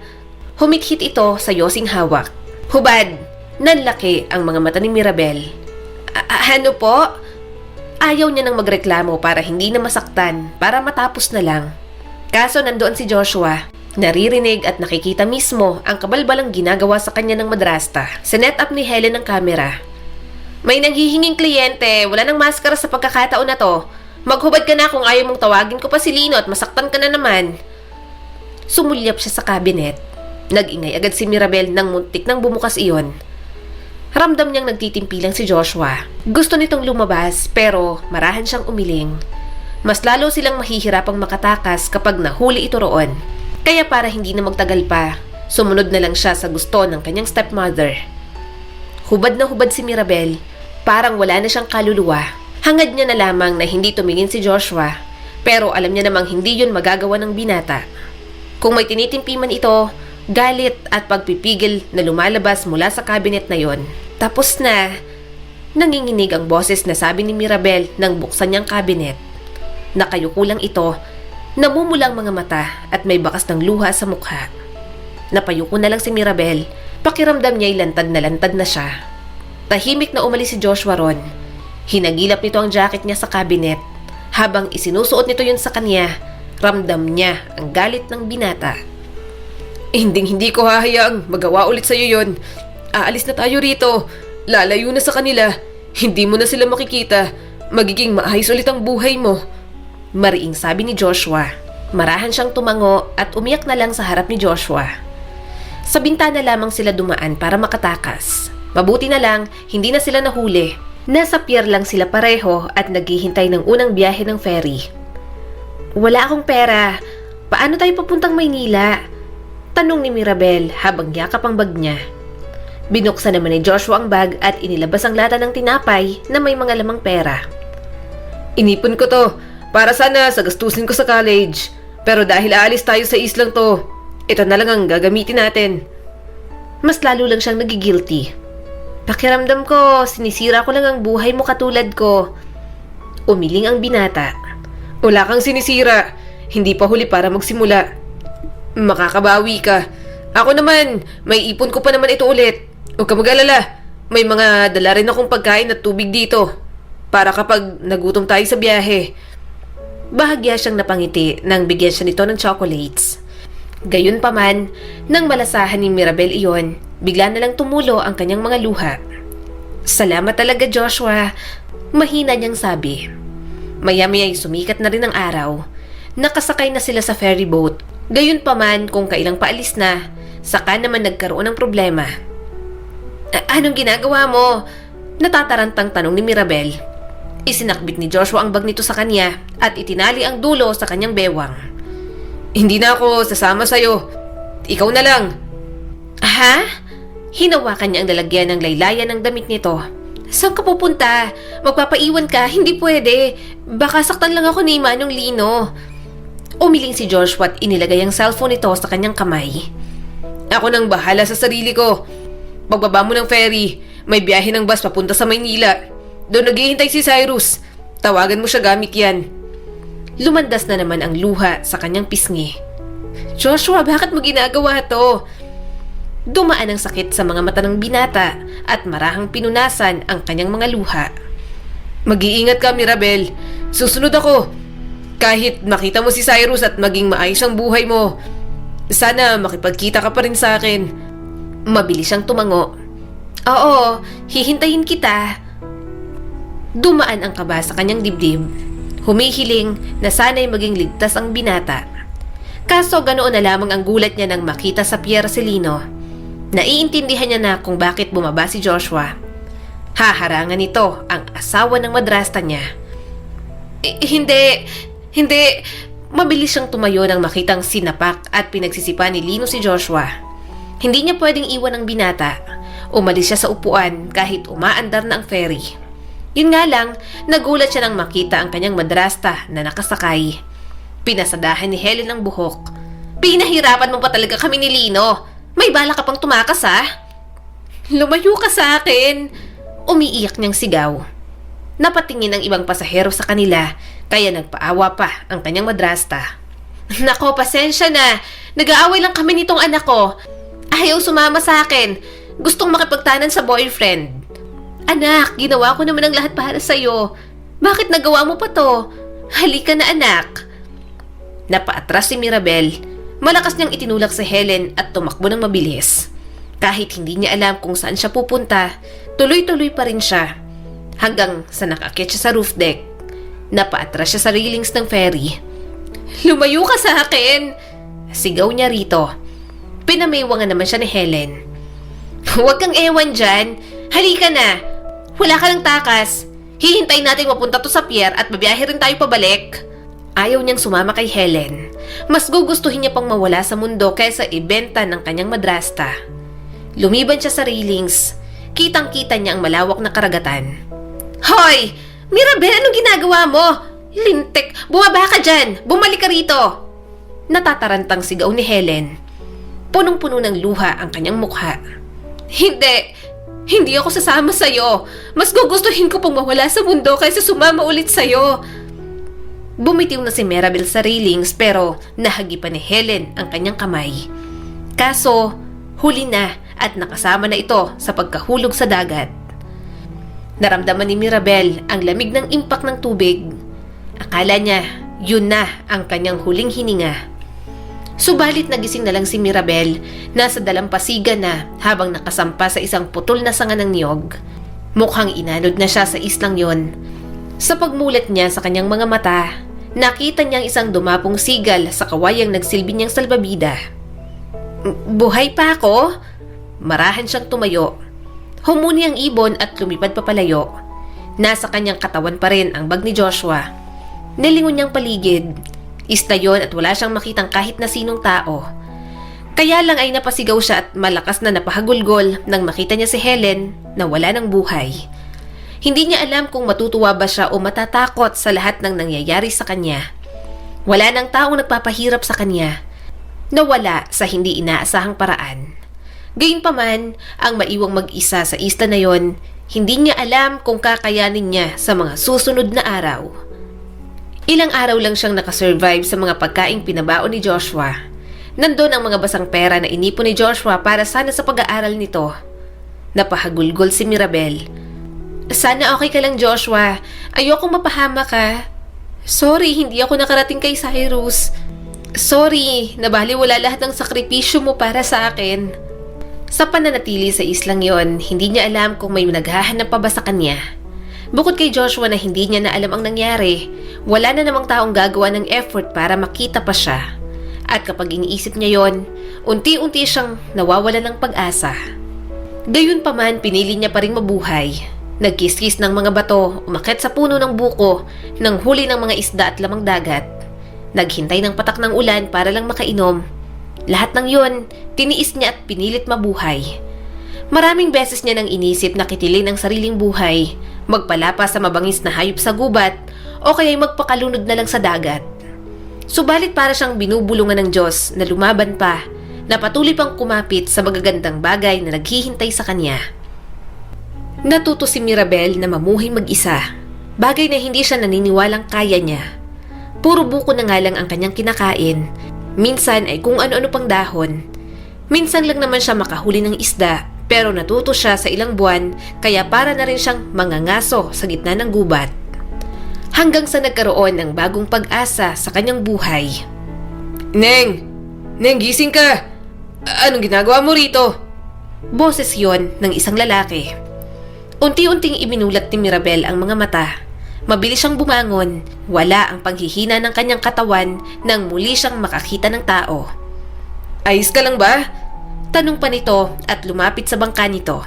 Humithit ito sa yosing hawak. Hubad! Nanlaki ang mga mata ni Mirabel. Ano po? Ayaw niya nang magreklamo para hindi na masaktan, para matapos na lang. Kaso nandoon si Joshua. Naririnig at nakikita mismo ang kabalbalang ginagawa sa kanya ng madrasta. Sinet up ni Helen ang kamera. May naghihinging kliyente, wala nang maskara sa pagkakataon na to. Maghubad ka na kung ayaw mong tawagin ko pa si Lino at masaktan ka na naman. Sumulyap siya sa kabinet. Nag-ingay agad si Mirabel nang muntik nang bumukas iyon. Ramdam niyang nagtitimpilang si Joshua. Gusto nitong lumabas pero marahan siyang umiling. Mas lalo silang mahihirapang makatakas kapag nahuli ito roon. Kaya para hindi na magtagal pa, sumunod na lang siya sa gusto ng kanyang stepmother. Hubad na hubad si Mirabel, parang wala na siyang kaluluwa. Hangad niya na lamang na hindi tumingin si Joshua, pero alam niya namang hindi yun magagawa ng binata. Kung may tinitimpi man ito, galit at pagpipigil na lumalabas mula sa kabinet na yon. Tapos na, nanginginig ang boses na sabi ni Mirabel nang buksan niyang kabinet. Nakayuko lang ito, namumulang mga mata at may bakas ng luha sa mukha. Napayuko na lang si Mirabel, pakiramdam niya'y lantad na siya. Tahimik na umalis si Joshua ron. Hinagilap nito ang jacket niya sa kabinet. Habang isinusuot nito yun sa kanya, ramdam niya ang galit ng binata. Hindi ko hahayaang magawa ulit sa'yo yun. Aalis na tayo rito. Lalayo na sa kanila. Hindi mo na sila makikita. Magiging maayos ulit ang buhay mo. Mariing sabi ni Joshua. Marahan siyang tumango at umiyak na lang sa harap ni Joshua. Sa bintana lamang sila dumaan para makatakas. Mabuti na lang, hindi na sila nahuli. Nasa pier lang sila pareho at naghihintay ng unang biyahe ng ferry. Wala akong pera. Paano tayo papuntang Maynila? Tanong ni Mirabel habang yakap ang bag niya. Binuksan naman ni Joshua ang bag at inilabas ang lata ng tinapay na may mga lamang pera. Inipon ko to. Para sana sa gastusin ko sa college. Pero dahil aalis tayo sa islang to, ito na lang ang gagamitin natin. Mas lalo lang siyang nagigilty. Pakiramdam ko, sinisira ko lang ang buhay mo katulad ko. Umiling ang binata. Wala kang sinisira. Hindi pa huli para magsimula. Makakabawi ka. Ako naman, may ipon ko pa naman ito ulit. Huwag ka mag-alala. May mga dala rin akong pagkain at tubig dito. Para kapag nagutom tayo sa biyahe. Bahagya siyang napangiti nang bigyan siya nito ng chocolates. Gayunpaman, nang malasahan ni Mirabel iyon, bigla na lang tumulo ang kanyang mga luha. Salamat talaga, Joshua. Mahina niyang sabi. Maya-maya ay sumikat na rin ang araw. Nakasakay na sila sa ferry boat. Gayunpaman, kung kailang paalis na, saka naman nagkaroon ng problema. Anong ginagawa mo? Natatarantang tanong ni Mirabel. Isinakbit ni Joshua ang bag nito sa kanya at itinali ang dulo sa kanyang bewang. Hindi na ako sasama sa'yo. Ikaw na lang. Ha? Hinawakan niya ang lalagyan ng laylayan ng damit nito. Saan ka pupunta? Magpapaiwan ka? Hindi pwede. Baka saktan lang ako ni Manong Lino. Umiling si Joshua at inilagay ang cellphone nito sa kanyang kamay. Ako nang bahala sa sarili ko. Pagbaba mo ng ferry, may biyahe ng bus papunta sa Maynila. Doon naghihintay si Cyrus. Tawagan mo siya gamit yan. Lumandas na naman ang luha sa kanyang pisngi. Joshua, bakit mo ginagawa to? Dumaan ang sakit sa mga mata ng binata at marahang pinunasan ang kanyang mga luha. Mag-iingat ka, Mirabel. Susunod ako. Kahit makita mo si Cyrus at maging maayos ang buhay mo, sana makipagkita ka pa rin sa akin. Mabilis siyang tumango. Oo, hihintayin kita. Dumaan ang kaba sa kanyang dibdib. Humihiling na sana'y maging ligtas ang binata. Kaso ganoon na lamang ang gulat niya nang makita sa Pier Celino. Naiintindihan niya na kung bakit bumaba si Joshua. Haharangan nito ang asawa ng madrasta niya. Hindi. Mabilis siyang tumayo nang makitang sinapak at pinagsisipa ni Lino si Joshua. Hindi niya pwedeng iwan ang binata. Umalis siya sa upuan kahit umaandar na ang ferry. Yun nga lang, nagulat siya nang makita ang kanyang madrasta na nakasakay. Pinasadahan ni Helen ang buhok. Pinahirapan mo pa talaga kami ni Lino. May bala ka pang tumakas, ha? Lumayo ka sa akin. Umiiyak niyang sigaw. Napatingin ang ibang pasahero sa kanila, kaya nagpaawa pa ang kanyang madrasta. Nako, pasensya na. Nag-aaway lang kami nitong anak ko. Ayaw sumama sa akin. Gustong makipagtanan sa boyfriend. Anak, ginawa ko naman ang lahat para sa'yo. Bakit nagawa mo pa to? Halika na, anak. Napaatras si Mirabel. Malakas niyang itinulak si Helen at tumakbo ng mabilis. Kahit hindi niya alam kung saan siya pupunta, tuloy-tuloy pa rin siya. Hanggang sa nakaakyat siya sa roof deck. Napaatras siya sa railings ng ferry. Lumayo ka sa akin! Sigaw niya rito. Pinamaywangan naman siya ni Helen. Huwag kang ewan dyan. Halika na. Wala ka ng takas. Hihintayin natin mapunta to sa pier at babiyahe rin tayo pabalik. Ayaw niyang sumama kay Helen. Mas gugustuhin niya pang mawala sa mundo kaysa ibenta ng kanyang madrasta. Lumiban siya sa railings. Kitang-kita niya ang malawak na karagatan. Hoy! Mirabel, anong ginagawa mo? Lintik! Bumaba ka dyan! Bumalik ka rito! Natatarantang sigaw ni Helen. Punong-puno ng luha ang kanyang mukha. Hindi ako sasama sa'yo. Mas gugustuhin ko pang mawala sa mundo kaysa sumama ulit sa'yo. Bumitiw na si Mirabel sa railings pero nahagipan ni Helen ang kanyang kamay. Kaso, huli na at nakasama na ito sa pagkahulog sa dagat. Naramdaman ni Mirabel ang lamig ng impak ng tubig. Akala niya, yun na ang kanyang huling hininga. Subalit nagising na lang si Mirabel, nasa dalampasigan na habang nakasampa sa isang putol na sanga ng niyog. Mukhang inanod na siya sa islang yon. Sa pagmulat niya sa kanyang mga mata, nakita niyang isang dumapong sigal sa kawayang nagsilbi niyang salbabida. Buhay pa ako? Marahan siyang tumayo. Humuni ang ibon at lumipad papalayo. Nasa kanyang katawan pa rin ang bag ni Joshua. Nilingon niyang paligid. Isla yon at wala siyang makitang kahit na sinong tao. Kaya lang ay napasigaw siya at malakas na napahagulgol nang makita niya si Helen na wala ng buhay. Hindi niya alam kung matutuwa ba siya o matatakot sa lahat ng nangyayari sa kanya. Wala nang taong nagpapahirap sa kanya. Nawala sa hindi inaasahang paraan. Gayunpaman, ang maiwang mag-isa sa isla na yon, hindi niya alam kung kakayanin niya sa mga susunod na araw. Ilang araw lang siyang nakasurvive sa mga pagkaing pinabaon ni Joshua. Nandun ang mga basang pera na inipon ni Joshua para sana sa pag-aaral nito. Napahagulgol si Mirabel. Sana okay ka lang, Joshua. Ayokong mapahama ka. Sorry, hindi ako nakarating kay Cyrus. Sorry, nabaliwala lahat ng sakripisyo mo para sa akin. Sa pananatili sa islang yon, hindi niya alam kung may naghahanap pa ba sa kanya. Bukod kay Joshua na hindi niya na alam ang nangyari, wala na namang taong gagawa ng effort para makita pa siya. At kapag iniisip niya yon, unti-unti siyang nawawala ng pag-asa. Gayunpaman, pinili niya pa rin mabuhay. Nagkiskis ng mga bato, umakyat sa puno ng buko, nang huli ng mga isda at lamang dagat. Naghintay ng patak ng ulan para lang makainom. Lahat ng yon, tiniis niya at pinilit mabuhay. Maraming beses niya nang inisip na kitilin ang sariling buhay, magpalapa sa mabangis na hayop sa gubat, o kaya'y magpakalunod na lang sa dagat. Subalit para siyang binubulungan ng Diyos na lumaban pa, na patuloy pang kumapit sa magagandang bagay na naghihintay sa kanya. Natuto si Mirabel na mamuhay mag-isa, bagay na hindi siya naniniwalang kaya niya. Puro buko na nga lang ang kanyang kinakain, minsan ay kung ano-ano pang dahon. Minsan lang naman siya makahuli ng isda, pero natuto siya sa ilang buwan, kaya para na rin siyang mangangaso sa gitna ng gubat. Hanggang sa nagkaroon ng bagong pag-asa sa kanyang buhay. Neng! Neng, gising ka! Anong ginagawa mo rito? Boses yon ng isang lalaki. Unti-unting ibinulat ni Mirabel ang mga mata. Mabilis siyang bumangon, wala ang panghihina ng kanyang katawan nang muli siyang makakita ng tao. Ayos ka lang ba? Tanong pa nito at lumapit sa bangka nito.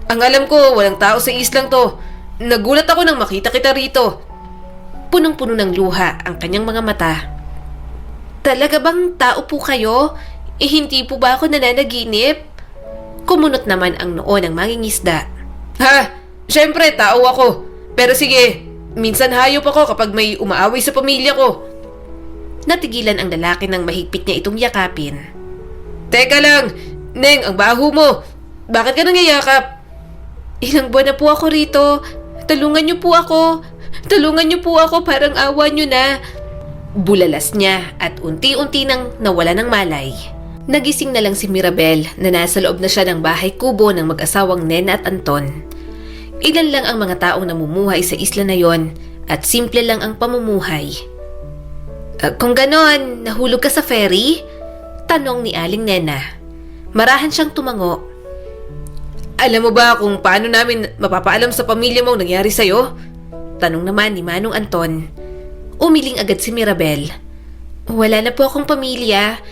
Ang alam ko, walang tao sa islang to. Nagulat ako nang makita kita rito. Punong-puno ng luha ang kanyang mga mata. Talaga bang tao po kayo? Hindi po ba ako nananaginip? Kumunot naman ang noo ng mangingisda. Ha? Siyempre, tao ako. Pero sige, minsan hayop ako kapag may umaaway sa pamilya ko. Natigilan ang lalaki nang mahigpit niya itong yakapin. Teka lang, Neng, ang baho mo. Bakit ka nangyayakap? Ilang buwan na po ako rito. Tulungan niyo po ako. Tulungan niyo po ako, parang awa niyo na. Bulalas niya at unti-unti nang nawala ng malay. Nagising na lang si Mirabel na nasa loob na siya ng bahay kubo ng mag-asawang Nena at Anton. Ilan lang ang mga taong namumuhay sa isla na yon at simple lang ang pamumuhay. Kung ganon, nahulog ka sa ferry? Tanong ni Aling Nena. Marahan siyang tumango. Alam mo ba kung paano namin mapapaalam sa pamilya mo ang nangyari sa'yo? Tanong naman ni Manong Anton. Umiling agad si Mirabel. Wala na po akong pamilya.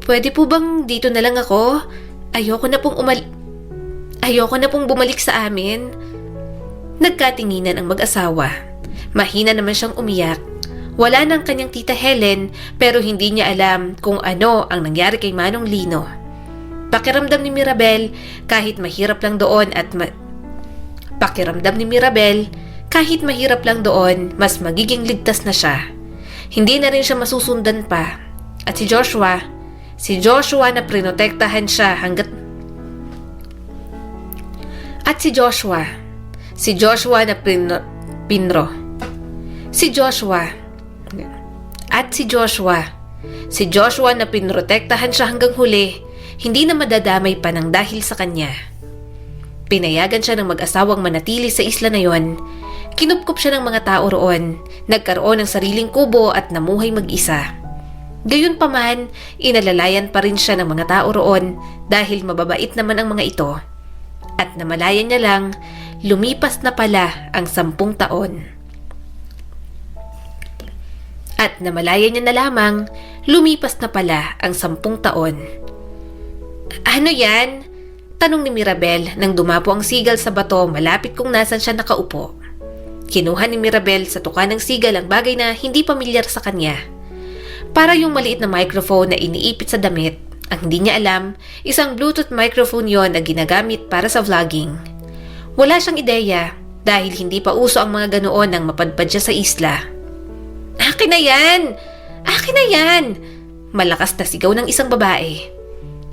Pwede po bang dito na lang ako? Ayoko na pong bumalik sa amin. Nagkatinginan ang mag-asawa. Mahina naman siyang umiyak. Wala nang kanyang tita Helen pero hindi niya alam kung ano ang nangyari kay Manong Lino. Pakiramdam ni Mirabel kahit mahirap lang doon mas magiging ligtas na siya. Hindi na rin siya masusundan pa. At si Joshua na prinotektahan siya hanggat... Si Joshua na pinrotektahan siya hanggang huli, hindi na madadamay pa ng dahil sa kanya. Pinayagan siya ng mag-asawang manatili sa isla na yon. Kinupkup siya ng mga tao roon, nagkaroon ng sariling kubo at namuhay mag-isa. Gayunpaman, inalalayan pa rin siya ng mga tao roon dahil mababait naman ang mga ito. At namalayan niya lang, lumipas na pala ang 10 taon. Ano yan? Tanong ni Mirabel nang dumapo ang sigal sa bato malapit kung nasan siya nakaupo. Kinuha ni Mirabel sa tuka ng sigal ang bagay na hindi pamilyar sa kanya. Para yung maliit na microphone na iniipit sa damit, ang hindi niya alam, isang Bluetooth microphone yon na ginagamit para sa vlogging. Wala siyang ideya dahil hindi pa uso ang mga ganoon nang mapadpad siya sa isla. Akin na yan! Akin na yan! Malakas na sigaw ng isang babae.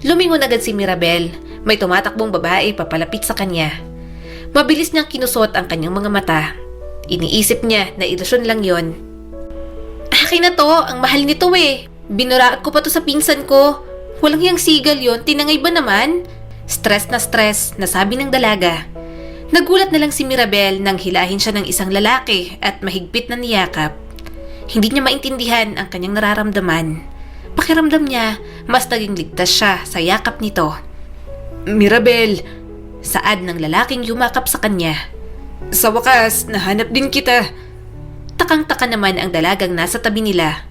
Lumingon agad si Mirabel. May tumatakbong babae papalapit sa kanya. Mabilis niyang kinusot ang kanyang mga mata. Iniisip niya na ilusyon lang yon. Akin na to, ang mahal nito eh. Binuraan ko pa to sa pinsan ko. Walang hiyang sigal yon, tinangay ba naman? Stress na sabi ng dalaga. Nagulat na lang si Mirabel nang hilahin siya ng isang lalaki at mahigpit na niyakap. Hindi niya maintindihan ang kanyang nararamdaman. Pakiramdam niya, mas naging ligtas siya sa yakap nito. Mirabel, saad ng lalaking yumakap sa kanya. Sa wakas, nahanap din kita. Takang-taka naman ang dalagang nasa tabi nila.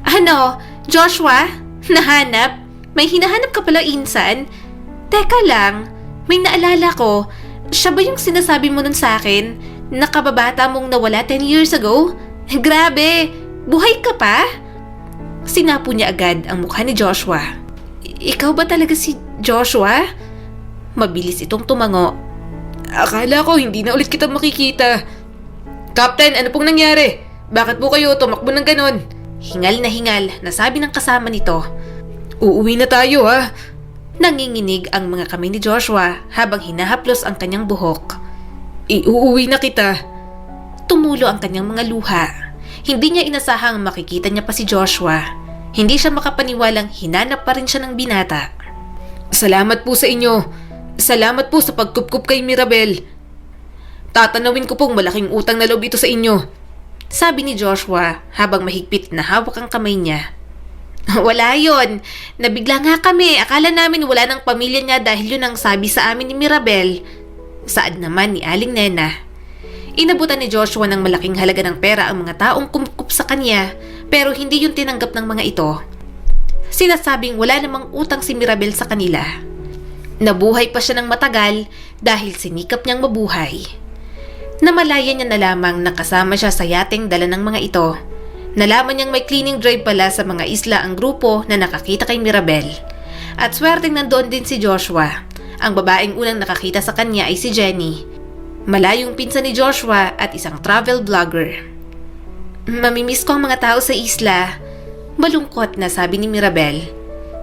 Ano? Joshua? Nahanap? May hinahanap ka pala, insan? Teka lang, may naalala ko. Siya ba yung sinasabi mo nun sa akin? Nakababata mong nawala 10 years ago? Grabe! Buhay ka pa? Sinapo niya agad ang mukha ni Joshua. Ikaw ba talaga si Joshua? Mabilis itong tumango. Akala ko hindi na ulit kita makikita. Captain, ano pong nangyari? Bakit po kayo tumakbo ng ganon? Hingal na sabi ng kasama nito. Uuwi na tayo ha. Nanginginig ang mga kamay ni Joshua habang hinahaplos ang kanyang buhok. Iuuwi na kita. Tumulo ang kanyang mga luha. Hindi niya inasahang makikita niya pa si Joshua. Hindi siya makapaniwalang hinanap pa rin siya ng binata. Salamat po sa inyo. Salamat po sa pagkupkup kay Mirabel. Tatanawin ko pong malaking utang na loob ito sa inyo. Sabi ni Joshua habang mahigpit na hawak ang kamay niya. Wala yon. Nabigla nga kami. Akala namin wala ng pamilya niya dahil yun ang sabi sa amin ni Mirabel. Saad naman ni Aling Nena. Inabutan ni Joshua ng malaking halaga ng pera ang mga taong kumkup sa kanya pero hindi yun tinanggap ng mga ito. Sinasabing wala namang utang si Mirabel sa kanila. Nabuhay pa siya ng matagal dahil sinikap niyang mabuhay. Namalaya niya na lamang na kasama siya sa yateng dala ng mga ito. Nalaman niyang may cleaning drive pala sa mga isla ang grupo na nakakita kay Mirabel. At swerteng nandoon din si Joshua. Ang babaeng unang nakakita sa kanya ay si Jenny. Malayong pinsan ni Joshua at isang travel vlogger. Mamimiss ko ang mga tao sa isla. Malungkot na sabi ni Mirabel.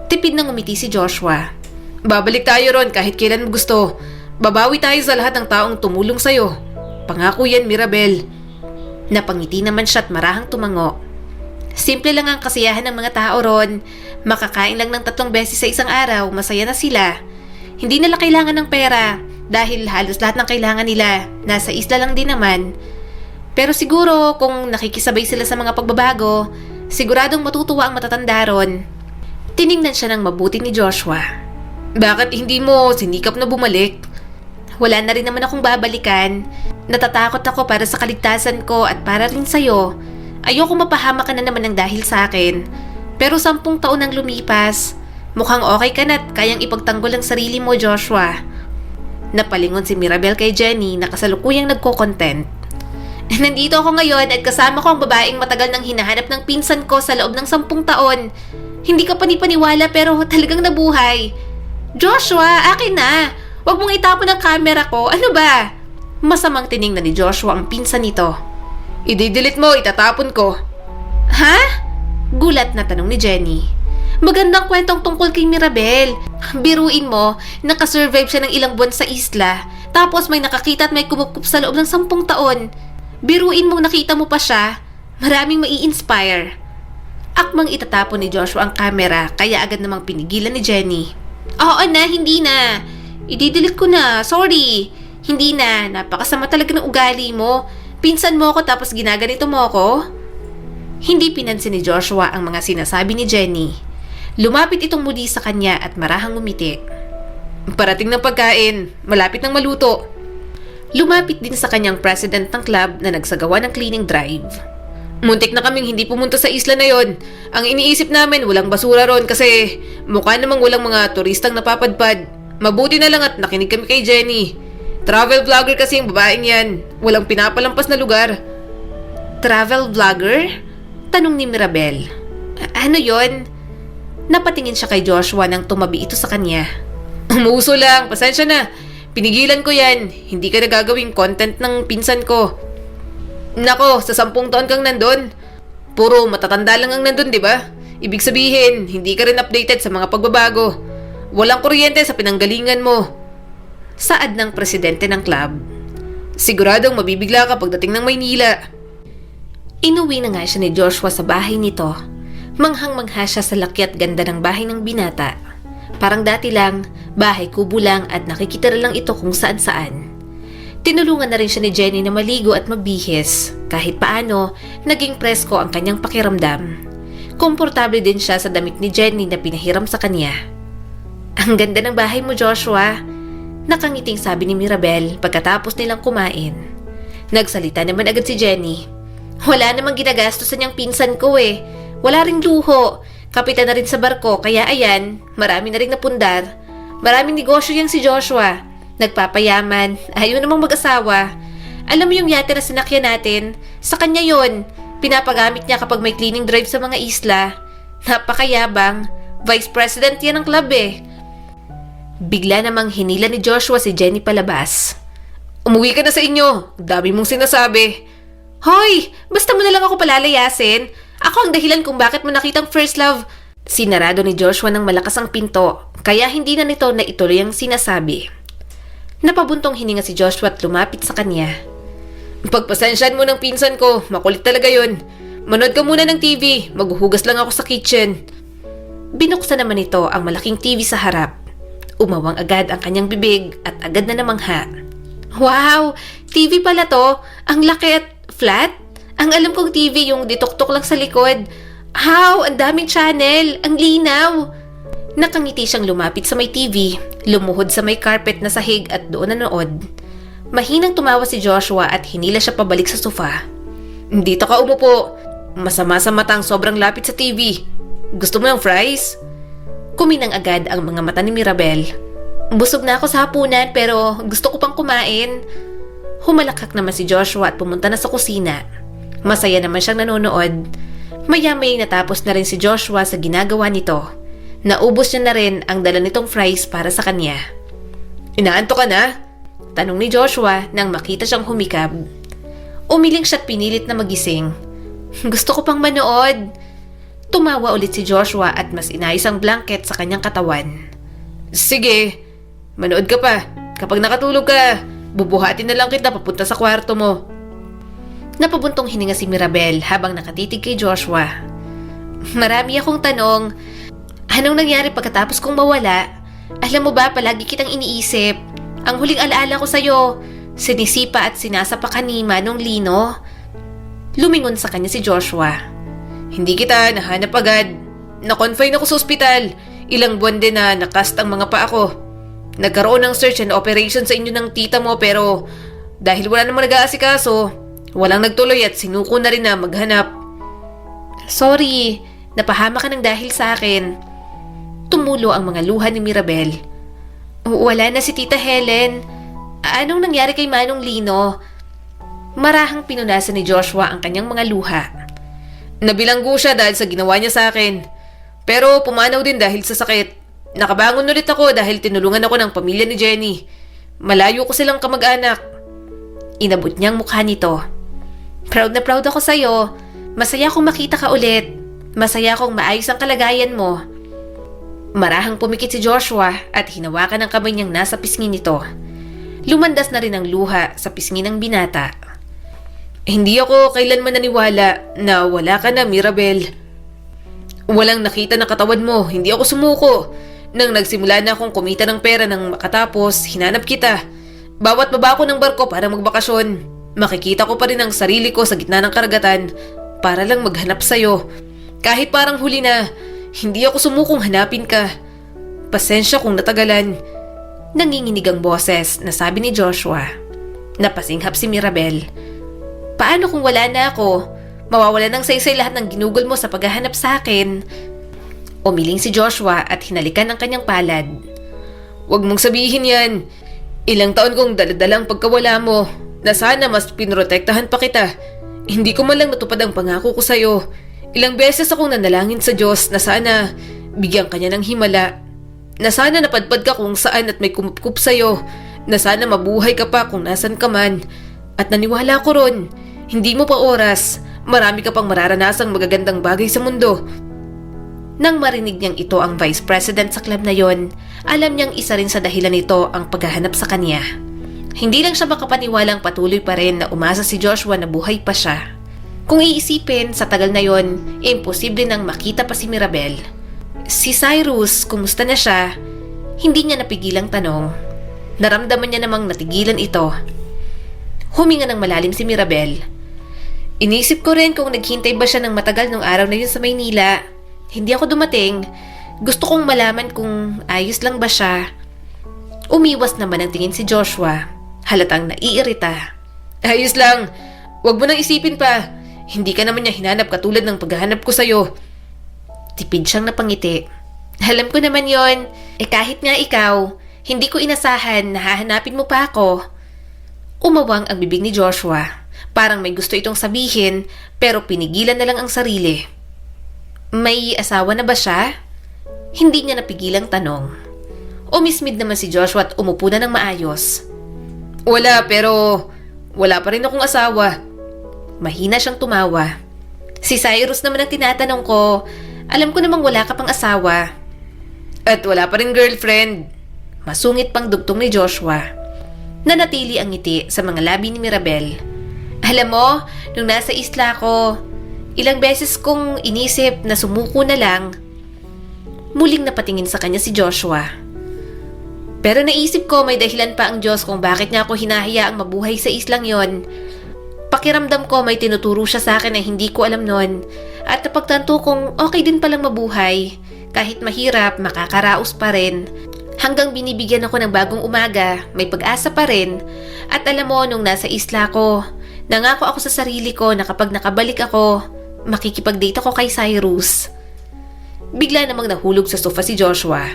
Tipid nang umiti si Joshua. Babalik tayo ron kahit kailan mo gusto. Babawi tayo sa lahat ng taong tumulong sa'yo. Pangako yan, Mirabel. Napangiti naman siya at marahang tumango. Simple lang ang kasiyahan ng mga tao ron. Makakain lang ng 3 beses sa isang araw, masaya na sila. Hindi nila kailangan ng pera dahil halos lahat ng kailangan nila nasa isla lang din naman. Pero siguro kung nakikisabay sila sa mga pagbabago, siguradong matutuwa ang matatanda ron. Tiningnan siya ng mabuti ni Joshua. Bakit hindi mo sinikap na bumalik? Wala na rin naman akong babalikan. Natatakot ako para sa kaligtasan ko at para rin sa'yo. Ayoko mapahama ka na naman ng dahil sa akin. Pero 10 taon nang lumipas. Mukhang okay ka na at kayang ipagtanggol ang sarili mo, Joshua. Napalingon si Mirabel kay Jenny na kasalukuyang nagko-content. Nandito ako ngayon at kasama ko ang babaeng matagal nang hinahanap ng pinsan ko sa loob ng 10 taon. Hindi ka panipaniwala pero talagang nabuhay. Joshua, akin na! Huwag mong itapon ang camera ko. Ano ba? Masamang tiningnan ni Joshua ang pinsan nito. I-delete mo, itatapon ko. Ha? Gulat na tanong ni Jenny. Magandang kwentong tungkol kay Mirabel. Biruin mo, nakasurvive siya ng ilang buwan sa isla. Tapos may nakakita at may kumukup sa loob ng 10 taon. Biruin mong nakita mo pa siya. Maraming mai-inspire. Akmang itatapon ni Joshua ang camera kaya agad namang pinigilan ni Jenny. Oo na, hindi na. I-delete ko na, sorry. Hindi na, napakasama talaga ng ugali mo. Pinsan mo ako tapos ginaganito mo ako? Hindi pinansin ni Joshua ang mga sinasabi ni Jenny. Lumapit itong muli sa kanya at marahang umiti. Parating ng pagkain, malapit ng maluto. Lumapit din sa kanyang president ng club na nagsagawa ng cleaning drive. Muntik na kaming hindi pumunta sa isla na yon. Ang iniisip namin walang basura ron kasi mukha namang walang mga turistang napapadpad. Mabuti na lang at nakinig kami kay Jenny. Travel vlogger kasi yung babaeng yan. Walang pinapalampas na lugar. Travel vlogger? Tanong ni Mirabel. Ano yon? Napatingin siya kay Joshua nang tumabi ito sa kanya. Umuso lang, pasensya na. Pinigilan ko yan. Hindi ka nagagawing content ng pinsan ko. Nako, sa 10 taon kang nandun. Puro matatanda lang ang nandun, di ba? Ibig sabihin, hindi ka rin updated sa mga pagbabago. Walang kuryente sa pinanggalingan mo. Saad ng presidente ng club. Siguradong mabibigla ka pagdating ng Maynila. Inuwi na nga siya ni Joshua sa bahay nito. Manghang-mangha siya sa laki at ganda ng bahay ng binata. Parang dati lang, bahay kubo lang at nakikitira lang ito kung saan-saan. Tinulungan na rin siya ni Jenny na maligo at magbihis. Kahit paano, naging presko ang kanyang pakiramdam. Komportable din siya sa damit ni Jenny na pinahiram sa kanya. Ang ganda ng bahay mo, Joshua. Nakangiting sabi ni Mirabel pagkatapos nilang kumain. Nagsalita naman agad si Jenny. Wala namang ginagastosan niyang pinsan ko eh. Wala ring luho. Kapitan na rin sa barko kaya ayan, marami na rin napundar. Maraming negosyo yang si Joshua. Nagpapayaman, ayaw namang mag-asawa. Alam mo yung yate na sinakyan natin? Sa kanya yon. Pinapagamit niya kapag may cleaning drive sa mga isla. Napakayabang. Vice President yan ng club eh. Bigla namang hinila ni Joshua si Jenny palabas. Umuwi ka na sa inyo. Dami mong sinasabi. Hoy! Basta mo na lang ako palalayasin. Ako ang dahilan kung bakit mo nakitang first love. Sinarado ni Joshua ng malakas ang pinto, kaya hindi na nito na ituloy ang sinasabi. Napabuntong hininga si Joshua at lumapit sa kanya. Pagpasensyahan mo ng pinsan ko, makulit talaga yun. Manood ka muna ng TV, maghuhugas lang ako sa kitchen. Binuksan naman nito ang malaking TV sa harap. Umawang agad ang kanyang bibig at agad na namangha. Wow! TV pala to! Ang laki at flat? Ang alam kong TV yung dituktok lang sa likod. How! Ang daming channel! Ang linaw! Nakangiti siyang lumapit sa may TV, lumuhod sa may carpet na sahig at doon nanood. Mahinang tumawa si Joshua at hinila siya pabalik sa sofa. Dito ka umupo. Masama sa matang sobrang lapit sa TV. Gusto mo ng fries? Kuminang agad ang mga mata ni Mirabel. Busog na ako sa hapunan pero gusto ko pang kumain. Humalakak naman si Joshua at pumunta na sa kusina. Masaya naman siyang nanonood. Maya-may natapos na rin si Joshua sa ginagawa nito. Naubos niya na rin ang dala nitong fries para sa kanya. Inaanto ka na? Tanong ni Joshua nang makita siyang humikab. Umiling siya at pinilit na magising. Gusto ko pang manood. Tumawa ulit si Joshua at mas inayos ang blanket sa kanyang katawan. Sige, manood ka pa. Kapag nakatulog ka, bubuhatin na lang kita papunta sa kwarto mo. Napabuntong hininga si Mirabel habang nakatitig kay Joshua. Marami akong tanong. Anong nangyari pagkatapos kong mawala? Alam mo ba, palagi kitang iniisip. Ang huling alaala ko sa'yo, sinisipa at sinasapa ka ni Manong Lino. Lumingon sa kanya si Joshua. Hindi kita nahanap agad. Na-confine ako sa ospital. Ilang buwan din na nakast ang mga paa ko. Nagkaroon ng search and operation sa inyo ng tita mo pero dahil wala namang nag-aasikaso, walang nagtuloy at sinuko na rin na maghanap. Sorry, napahama ka ng dahil sa akin. Tumulo ang mga luha ni Mirabel. Wala na si Tita Helen. Anong nangyari kay Manong Lino? Marahang pinunasan ni Joshua ang kanyang mga luha. Nabilanggo siya dahil sa ginawa niya sa akin. Pero pumanaw din dahil sa sakit. Nakabangon ulit ako dahil tinulungan ako ng pamilya ni Jenny. Malayo ko silang kamag-anak. Inabot niyang mukha nito. Proud na proud ako sa'yo. Masaya akong makita ka ulit. Masaya akong maayos ang kalagayan mo. Marahang pumikit si Joshua at hinawakan ang kamay niyang nasa pisngi nito. Lumandas na rin ang luha sa pisngi ng binata. Hindi ako kailanman naniwala na wala ka na, Mirabel. Walang nakita ng katawan mo, hindi ako sumuko. Nang nagsimula na akong kumita ng pera nang makatapos, hinanap kita. Bawat baba ko ng barko para magbakasyon, makikita ko pa rin ang sarili ko sa gitna ng karagatan para lang maghanap sa'yo. Kahit parang huli na, hindi ako sumukong hanapin ka. Pasensya kung natagalan. Nanginginig ang boses na sabi ni Joshua. Napasinghap si Mirabel. Paano kung wala na ako? Mawawala ng saysay lahat ng ginugol mo sa paghahanap sa akin. Umiling si Joshua at hinalikan ang kanyang palad. Huwag mong sabihin yan. Ilang taon kong daladala ang pagkawala mo na sana mas pinrotektahan pa kita. Hindi ko man lang natupad ang pangako ko sa'yo. Ilang beses akong nanalangin sa Diyos na sana bigyan ka niya ng himala. Na sana napadpad ka kung saan at may kumupkup sa'yo. Na sana mabuhay ka pa kung nasan ka man. At naniwala ko ron. Hindi mo pa oras. Marami ka pang mararanasang magagandang bagay sa mundo. Nang marinig niyang ito ang vice president sa club na yon, alam niyang isa rin sa dahilan nito ang paghahanap sa kanya. Hindi lang siya makapaniwalang patuloy pa rin na umasa si Joshua na buhay pa siya. Kung iisipin, sa tagal na yon, imposible nang makita pa si Mirabel. Si Cyrus, kumusta na siya? Hindi niya napigilang tanong. Naramdaman niya namang natigilan ito. Huminga ng malalim si Mirabel. Inisip ko rin kung naghintay ba siya ng matagal nung araw na yun sa Maynila. Hindi ako dumating. Gusto kong malaman kung ayos lang ba siya. Umiwas naman ang tingin si Joshua. Halatang naiirita. Ayos lang. Huwag mo nang isipin pa. Hindi ka naman niya hinanap katulad ng paghahanap ko sa'yo. Tipid siyang napangiti. Alam ko naman yon. Kahit nga ikaw, hindi ko inasahan na hahanapin mo pa ako. Umawang ang bibig ni Joshua. Parang may gusto itong sabihin pero pinigilan na lang ang sarili. May asawa na ba siya? Hindi niya napigilang tanong. Umismid naman si Joshua at umupo na ng maayos. Wala, pero wala pa rin akong asawa. Mahina siyang tumawa. Si Cyrus naman ang tinatanong ko, alam ko namang wala ka pang asawa. At wala pa rin girlfriend. Masungit pang dugtong ni Joshua. Nanatili ang ngiti sa mga labi ni Mirabel. Alam mo, nung nasa isla ko, ilang beses kong inisip na sumuko na lang. Muling napatingin sa kanya si Joshua. Pero naisip ko may dahilan pa ang Diyos kung bakit niya ako hinahayaang mabuhay sa islang yon. Pakiramdam ko may tinuturo siya sa akin na hindi ko alam nun. At napagtanto kong okay din palang mabuhay. Kahit mahirap, makakaraos pa rin. Hanggang binibigyan ako ng bagong umaga, may pag-asa pa rin. At alam mo, nung nasa isla ko, nangako ako sa sarili ko na kapag nakabalik ako, makikipag-date ako kay Cyrus. Bigla namang nahulog sa sofa si Joshua.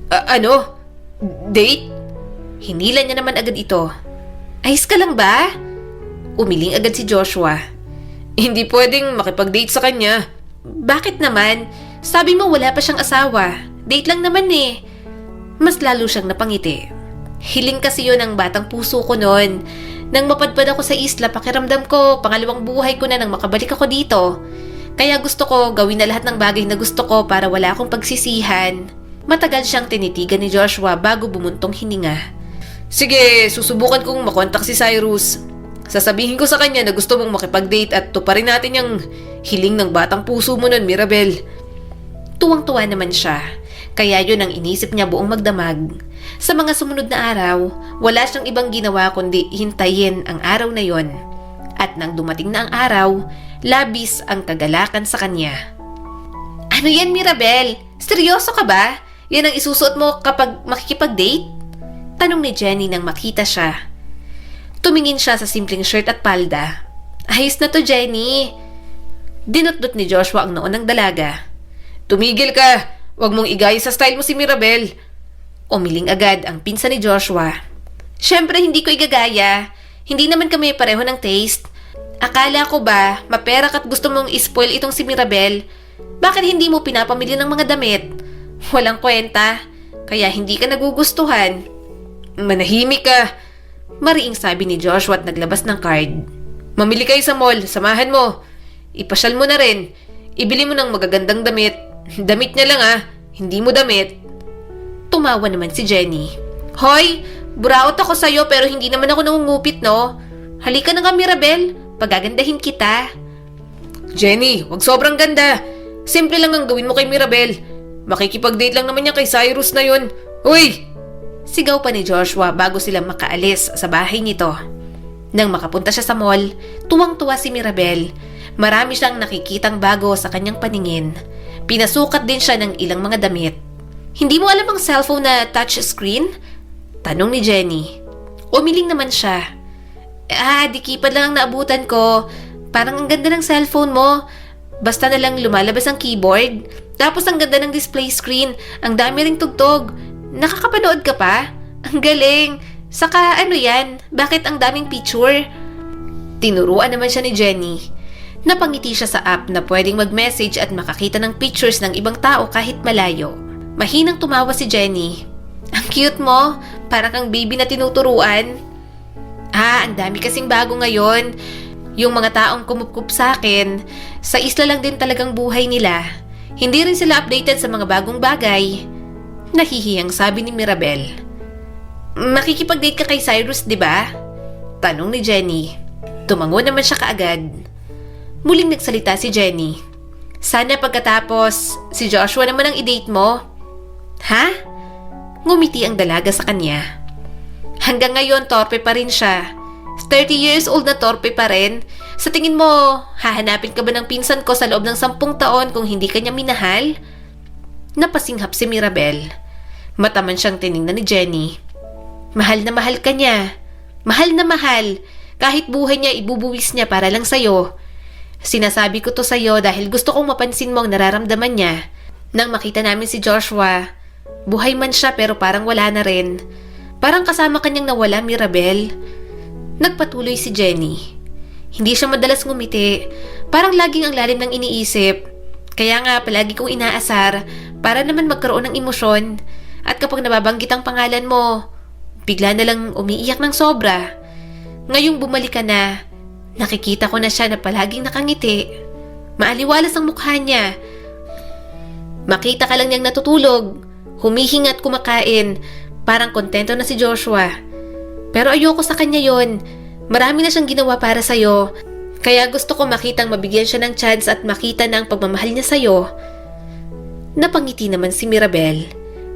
Ano? Date? Hinila niya naman agad ito. Ayos ka lang ba? Umiling agad si Joshua. Hindi pwedeng makipag-date sa kanya. Bakit naman? Sabi mo wala pa siyang asawa. Date lang naman eh. Mas lalo siyang napangiti. Hiling kasi yun ang batang puso ko noon. Nang mapadpad ako sa isla, pakiramdam ko pangalawang buhay ko na nang makabalik ako dito. Kaya gusto ko gawin na lahat ng bagay na gusto ko para wala akong pagsisihan. Matagal siyang tinitigan ni Joshua bago bumuntong hininga. Sige, susubukan kong makontak si Cyrus. Sasabihin ko sa kanya na gusto mong makipag-date at tuparin natin yung hiling ng batang puso mo nun, Mirabel. Tuwang-tuwa naman siya. Kaya yun ang inisip niya buong magdamag. Sa mga sumunod na araw, wala siyang ibang ginawa kundi hintayin ang araw na yon. At nang dumating na ang araw, labis ang kagalakan sa kanya. Ano yan, Mirabel? Seryoso ka ba? Yan ang isusuot mo kapag makikipag-date? Tanong ni Jenny nang makita siya. Tumingin siya sa simpleng shirt at palda. Ayos na to, Jenny. Dinutdut ni Joshua ang noon ng dalaga. Tumigil ka! Huwag mong igaya sa style mo si Mirabel. Umiling agad ang pinsan ni Joshua. Siyempre hindi ko igagaya. Hindi naman kami pareho ng taste. Akala ko ba, mapera ka't gusto mong ispoil itong si Mirabel? Bakit hindi mo pinapamili ng mga damit? Walang kwenta. Kaya hindi ka nagugustuhan. Manahimik ka. Mariing sabi ni Joshua at naglabas ng card. Mamili kayo sa mall, samahan mo. Ipasyal mo na rin. Ibili mo ng magagandang damit. Damit niya lang hindi mo damit. Tumawa naman si Jenny. Hoy, buraot ako sa'yo pero hindi naman ako nangungupit, no? Halika na nga, Mirabel. Pagagandahin kita. Jenny, wag sobrang ganda. Simple lang ang gawin mo kay Mirabel. Makikipag-date lang naman niya kay Cyrus na yun. Uy! Sigaw pa ni Joshua bago sila makaalis sa bahay nito. Nang makapunta siya sa mall, tuwang-tuwa si Mirabel. Marami siyang nakikitang bago sa kanyang paningin. Pinasukat din siya ng ilang mga damit. Hindi mo alam ang cellphone na touchscreen? Tanong ni Jenny. Umiling naman siya. Di keypad lang ang naabutan ko. Parang ang ganda ng cellphone mo. Basta na lang lumalabas ang keyboard. Tapos ang ganda ng display screen. Ang dami ring tugtog. Nakakapanood ka pa? Ang galing. Saka ano yan? Bakit ang daming picture? Tinuruan naman siya ni Jenny. Napangiti siya sa app na pwedeng mag-message at makakita ng pictures ng ibang tao kahit malayo. Mahinang tumawa si Jenny. Ang cute mo. Parang kang baby na tinuturuan. Ang dami kasing bago ngayon. Yung mga taong kumupkup sa akin, sa isla lang din talagang buhay nila. Hindi rin sila updated sa mga bagong bagay. Nahihiyang sabi ni Mirabel. Makikipag-date ka kay Cyrus, di ba? Tanong ni Jenny. Tumango naman siya kaagad. Muling nagsalita si Jenny. Sana pagkatapos, si Joshua naman ang i-date mo. Ha? Ngumiti ang dalaga sa kanya. Hanggang ngayon, torpe pa rin siya. 30 years old na torpe pa rin. Sa tingin mo, hahanapin ka ba ng pinsan ko sa loob ng 10 taon kung hindi kanya minahal? Napasinghap si Mirabel. Mataman siyang tiningnan ni Jenny. Mahal na mahal ka niya. Mahal na mahal. Kahit buhay niya, ibubuwis niya para lang sa'yo. Sinasabi ko to sa'yo dahil gusto kong mapansin mo ang nararamdaman niya. Nang makita namin si Joshua, buhay man siya pero parang wala na rin. Parang kasama kanyang nawala, Mirabel. Nagpatuloy si Jenny. Hindi siya madalas ngumiti. Parang laging ang lalim ng iniisip. Kaya nga palagi kong inaasar para naman magkaroon ng emosyon. At kapag nababanggit ang pangalan mo, bigla na lang umiiyak ng sobra. Ngayong bumalik ka na, nakikita ko na siya na palaging nakangiti. Maaliwalas ang mukha niya. Makita ka lang niyang natutulog, humihinga at kumakain, parang kontento na si Joshua. Pero ayoko sa kanya yon. Marami na siyang ginawa para sa'yo. Kaya gusto ko makitang mabigyan siya ng chance at makita na ang pagmamahal niya sa'yo. Napangiti naman si Mirabel.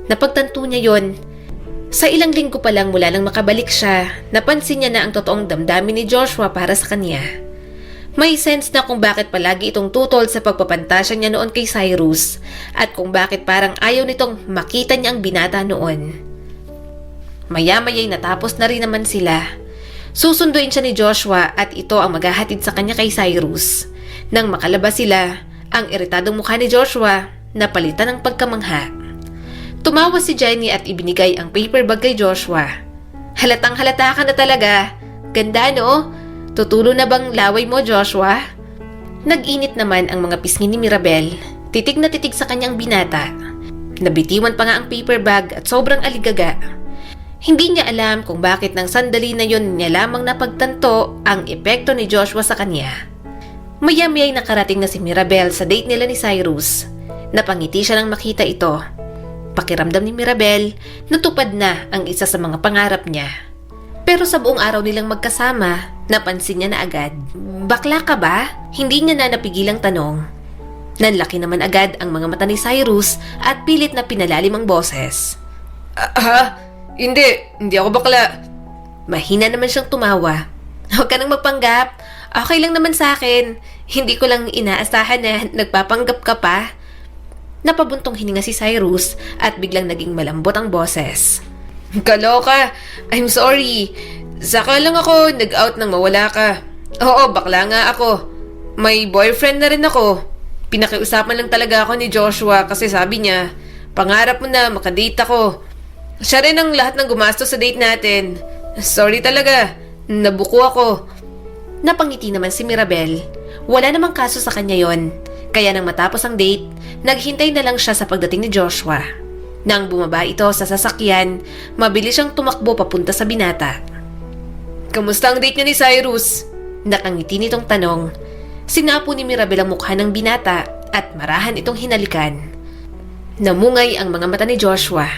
Napagtanto niya yon. Sa ilang linggo pa lang mula nang makabalik siya, napansin niya na ang totoong damdamin ni Joshua para sa kanya. May sense na kung bakit palagi itong tutol sa pagpapantasya niya noon kay Cyrus at kung bakit parang ayaw nitong makita niya ang binata noon. Maya-maya'y natapos na rin naman sila. Susunduin siya ni Joshua at ito ang maghahatid sa kanya kay Cyrus. Nang makalabas sila, ang iritadong mukha ni Joshua napalitan ng pagkamangha. Tumawa si Jenny at ibinigay ang paper bag kay Joshua. Halatang halata ka na talaga. Ganda no? Tutulo na bang laway mo, Joshua? Nag-init naman ang mga pisngi ni Mirabel. Titig na titig sa kanyang binata. Nabitiwan pa nga ang paper bag at sobrang aligaga. Hindi niya alam kung bakit nang sandali na yun niya lamang napagtanto ang epekto ni Joshua sa kanya. Maya-maya'y nakarating na si Mirabel sa date nila ni Cyrus. Napangiti siya nang makita ito. Pakiramdam ni Mirabel, natupad na ang isa sa mga pangarap niya. Pero sa buong araw nilang magkasama, napansin niya na agad. Bakla ka ba? Hindi niya na napigilang tanong. Nanlaki naman agad ang mga mata ni Cyrus at pilit na pinalalim ang boses. Hindi ako bakla. Mahina naman siyang tumawa. Huwag ka nang magpanggap. Okay lang naman sa akin. Hindi ko lang inaasahan na nagpapanggap ka pa. Napabuntong hininga si Cyrus at biglang naging malambot ang boses. Kaloka, I'm sorry. Saka lang ako nag-out nang mawala ka. Oo, bakla nga ako. May boyfriend na rin ako. Pinakiusapan lang talaga ako ni Joshua kasi sabi niya, pangarap mo na makadate ako. Siya rin ang lahat ng gumastos sa date natin. Sorry talaga, nabuko ako. Napangiti naman si Mirabel. Wala namang kaso sa kanya yon. Kaya nang matapos ang date, naghintay na lang siya sa pagdating ni Joshua. Nang bumaba ito sa sasakyan, mabilis siyang tumakbo papunta sa binata. Kamusta ang date niya ni Cyrus? Nakangiti nitong tanong. Sinapo ni Mirabel ang mukha ng binata at marahan itong hinalikan. Namungay ang mga mata ni Joshua.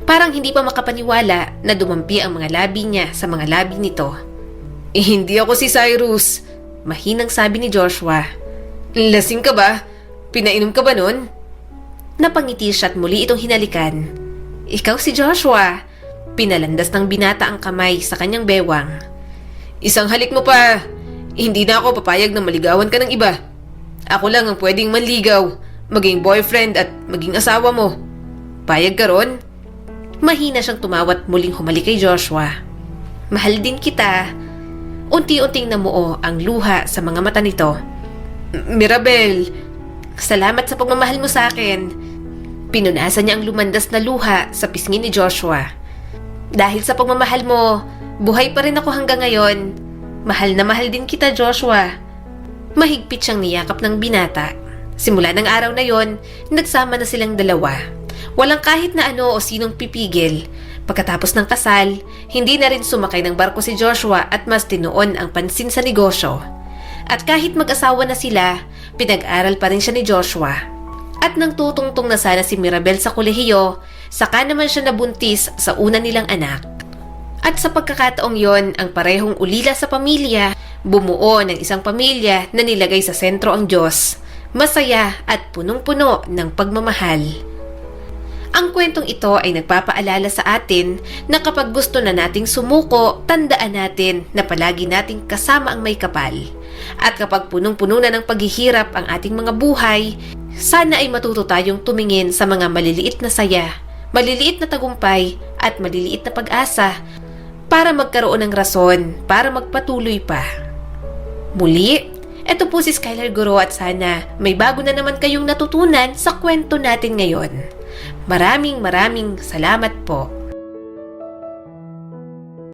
Parang hindi pa makapaniwala na dumampi ang mga labi niya sa mga labi nito. Hindi ako si Cyrus. Mahinang sabi ni Joshua. Lasing ka ba? Pinainom ka ba nun? Napangiti siya at muli itong hinalikan. Ikaw si Joshua. Pinalandas ng binata ang kamay sa kanyang bewang. Isang halik mo pa. Hindi na ako papayag na maligawan ka ng iba. Ako lang ang pwedeng manligaw, maging boyfriend at maging asawa mo. Payag ka ron? Mahina siyang tumawat muling humalik kay Joshua. Mahal din kita. Unti-unting namuo ang luha sa mga mata nito. Mirabel, salamat sa pagmamahal mo sa akin. Pinunasan niya ang lumandas na luha sa pisngi ni Joshua. Dahil sa pagmamahal mo, buhay pa rin ako hanggang ngayon. Mahal na mahal din kita, Joshua. Mahigpit siyang niyakap ng binata. Simula ng araw na yon, nagsama na silang dalawa. Walang kahit na ano o sinong pipigil. Pagkatapos ng kasal, hindi na rin sumakay ng barko si Joshua at mas tinuon ang pansin sa negosyo. At kahit mag-asawa na sila, pinag-aral pa rin siya ni Joshua. At nang tutungtong na sana si Mirabel sa kolehiyo, saka naman siya nabuntis sa una nilang anak. At sa pagkakataong yon, ang parehong ulila sa pamilya, bumuo ng isang pamilya na nilagay sa sentro ang Diyos. Masaya at punong-puno ng pagmamahal. Ang kwentong ito ay nagpapaalala sa atin na kapag gusto na nating sumuko, tandaan natin na palagi nating kasama ang may kapal. At kapag punong-puno na ng paghihirap ang ating mga buhay, sana ay matuto tayong tumingin sa mga maliliit na saya, maliliit na tagumpay at maliliit na pag-asa para magkaroon ng rason para magpatuloy pa. Muli, ito po si Skylar Guro at sana may bago na naman kayong natutunan sa kwento natin ngayon. Maraming salamat po.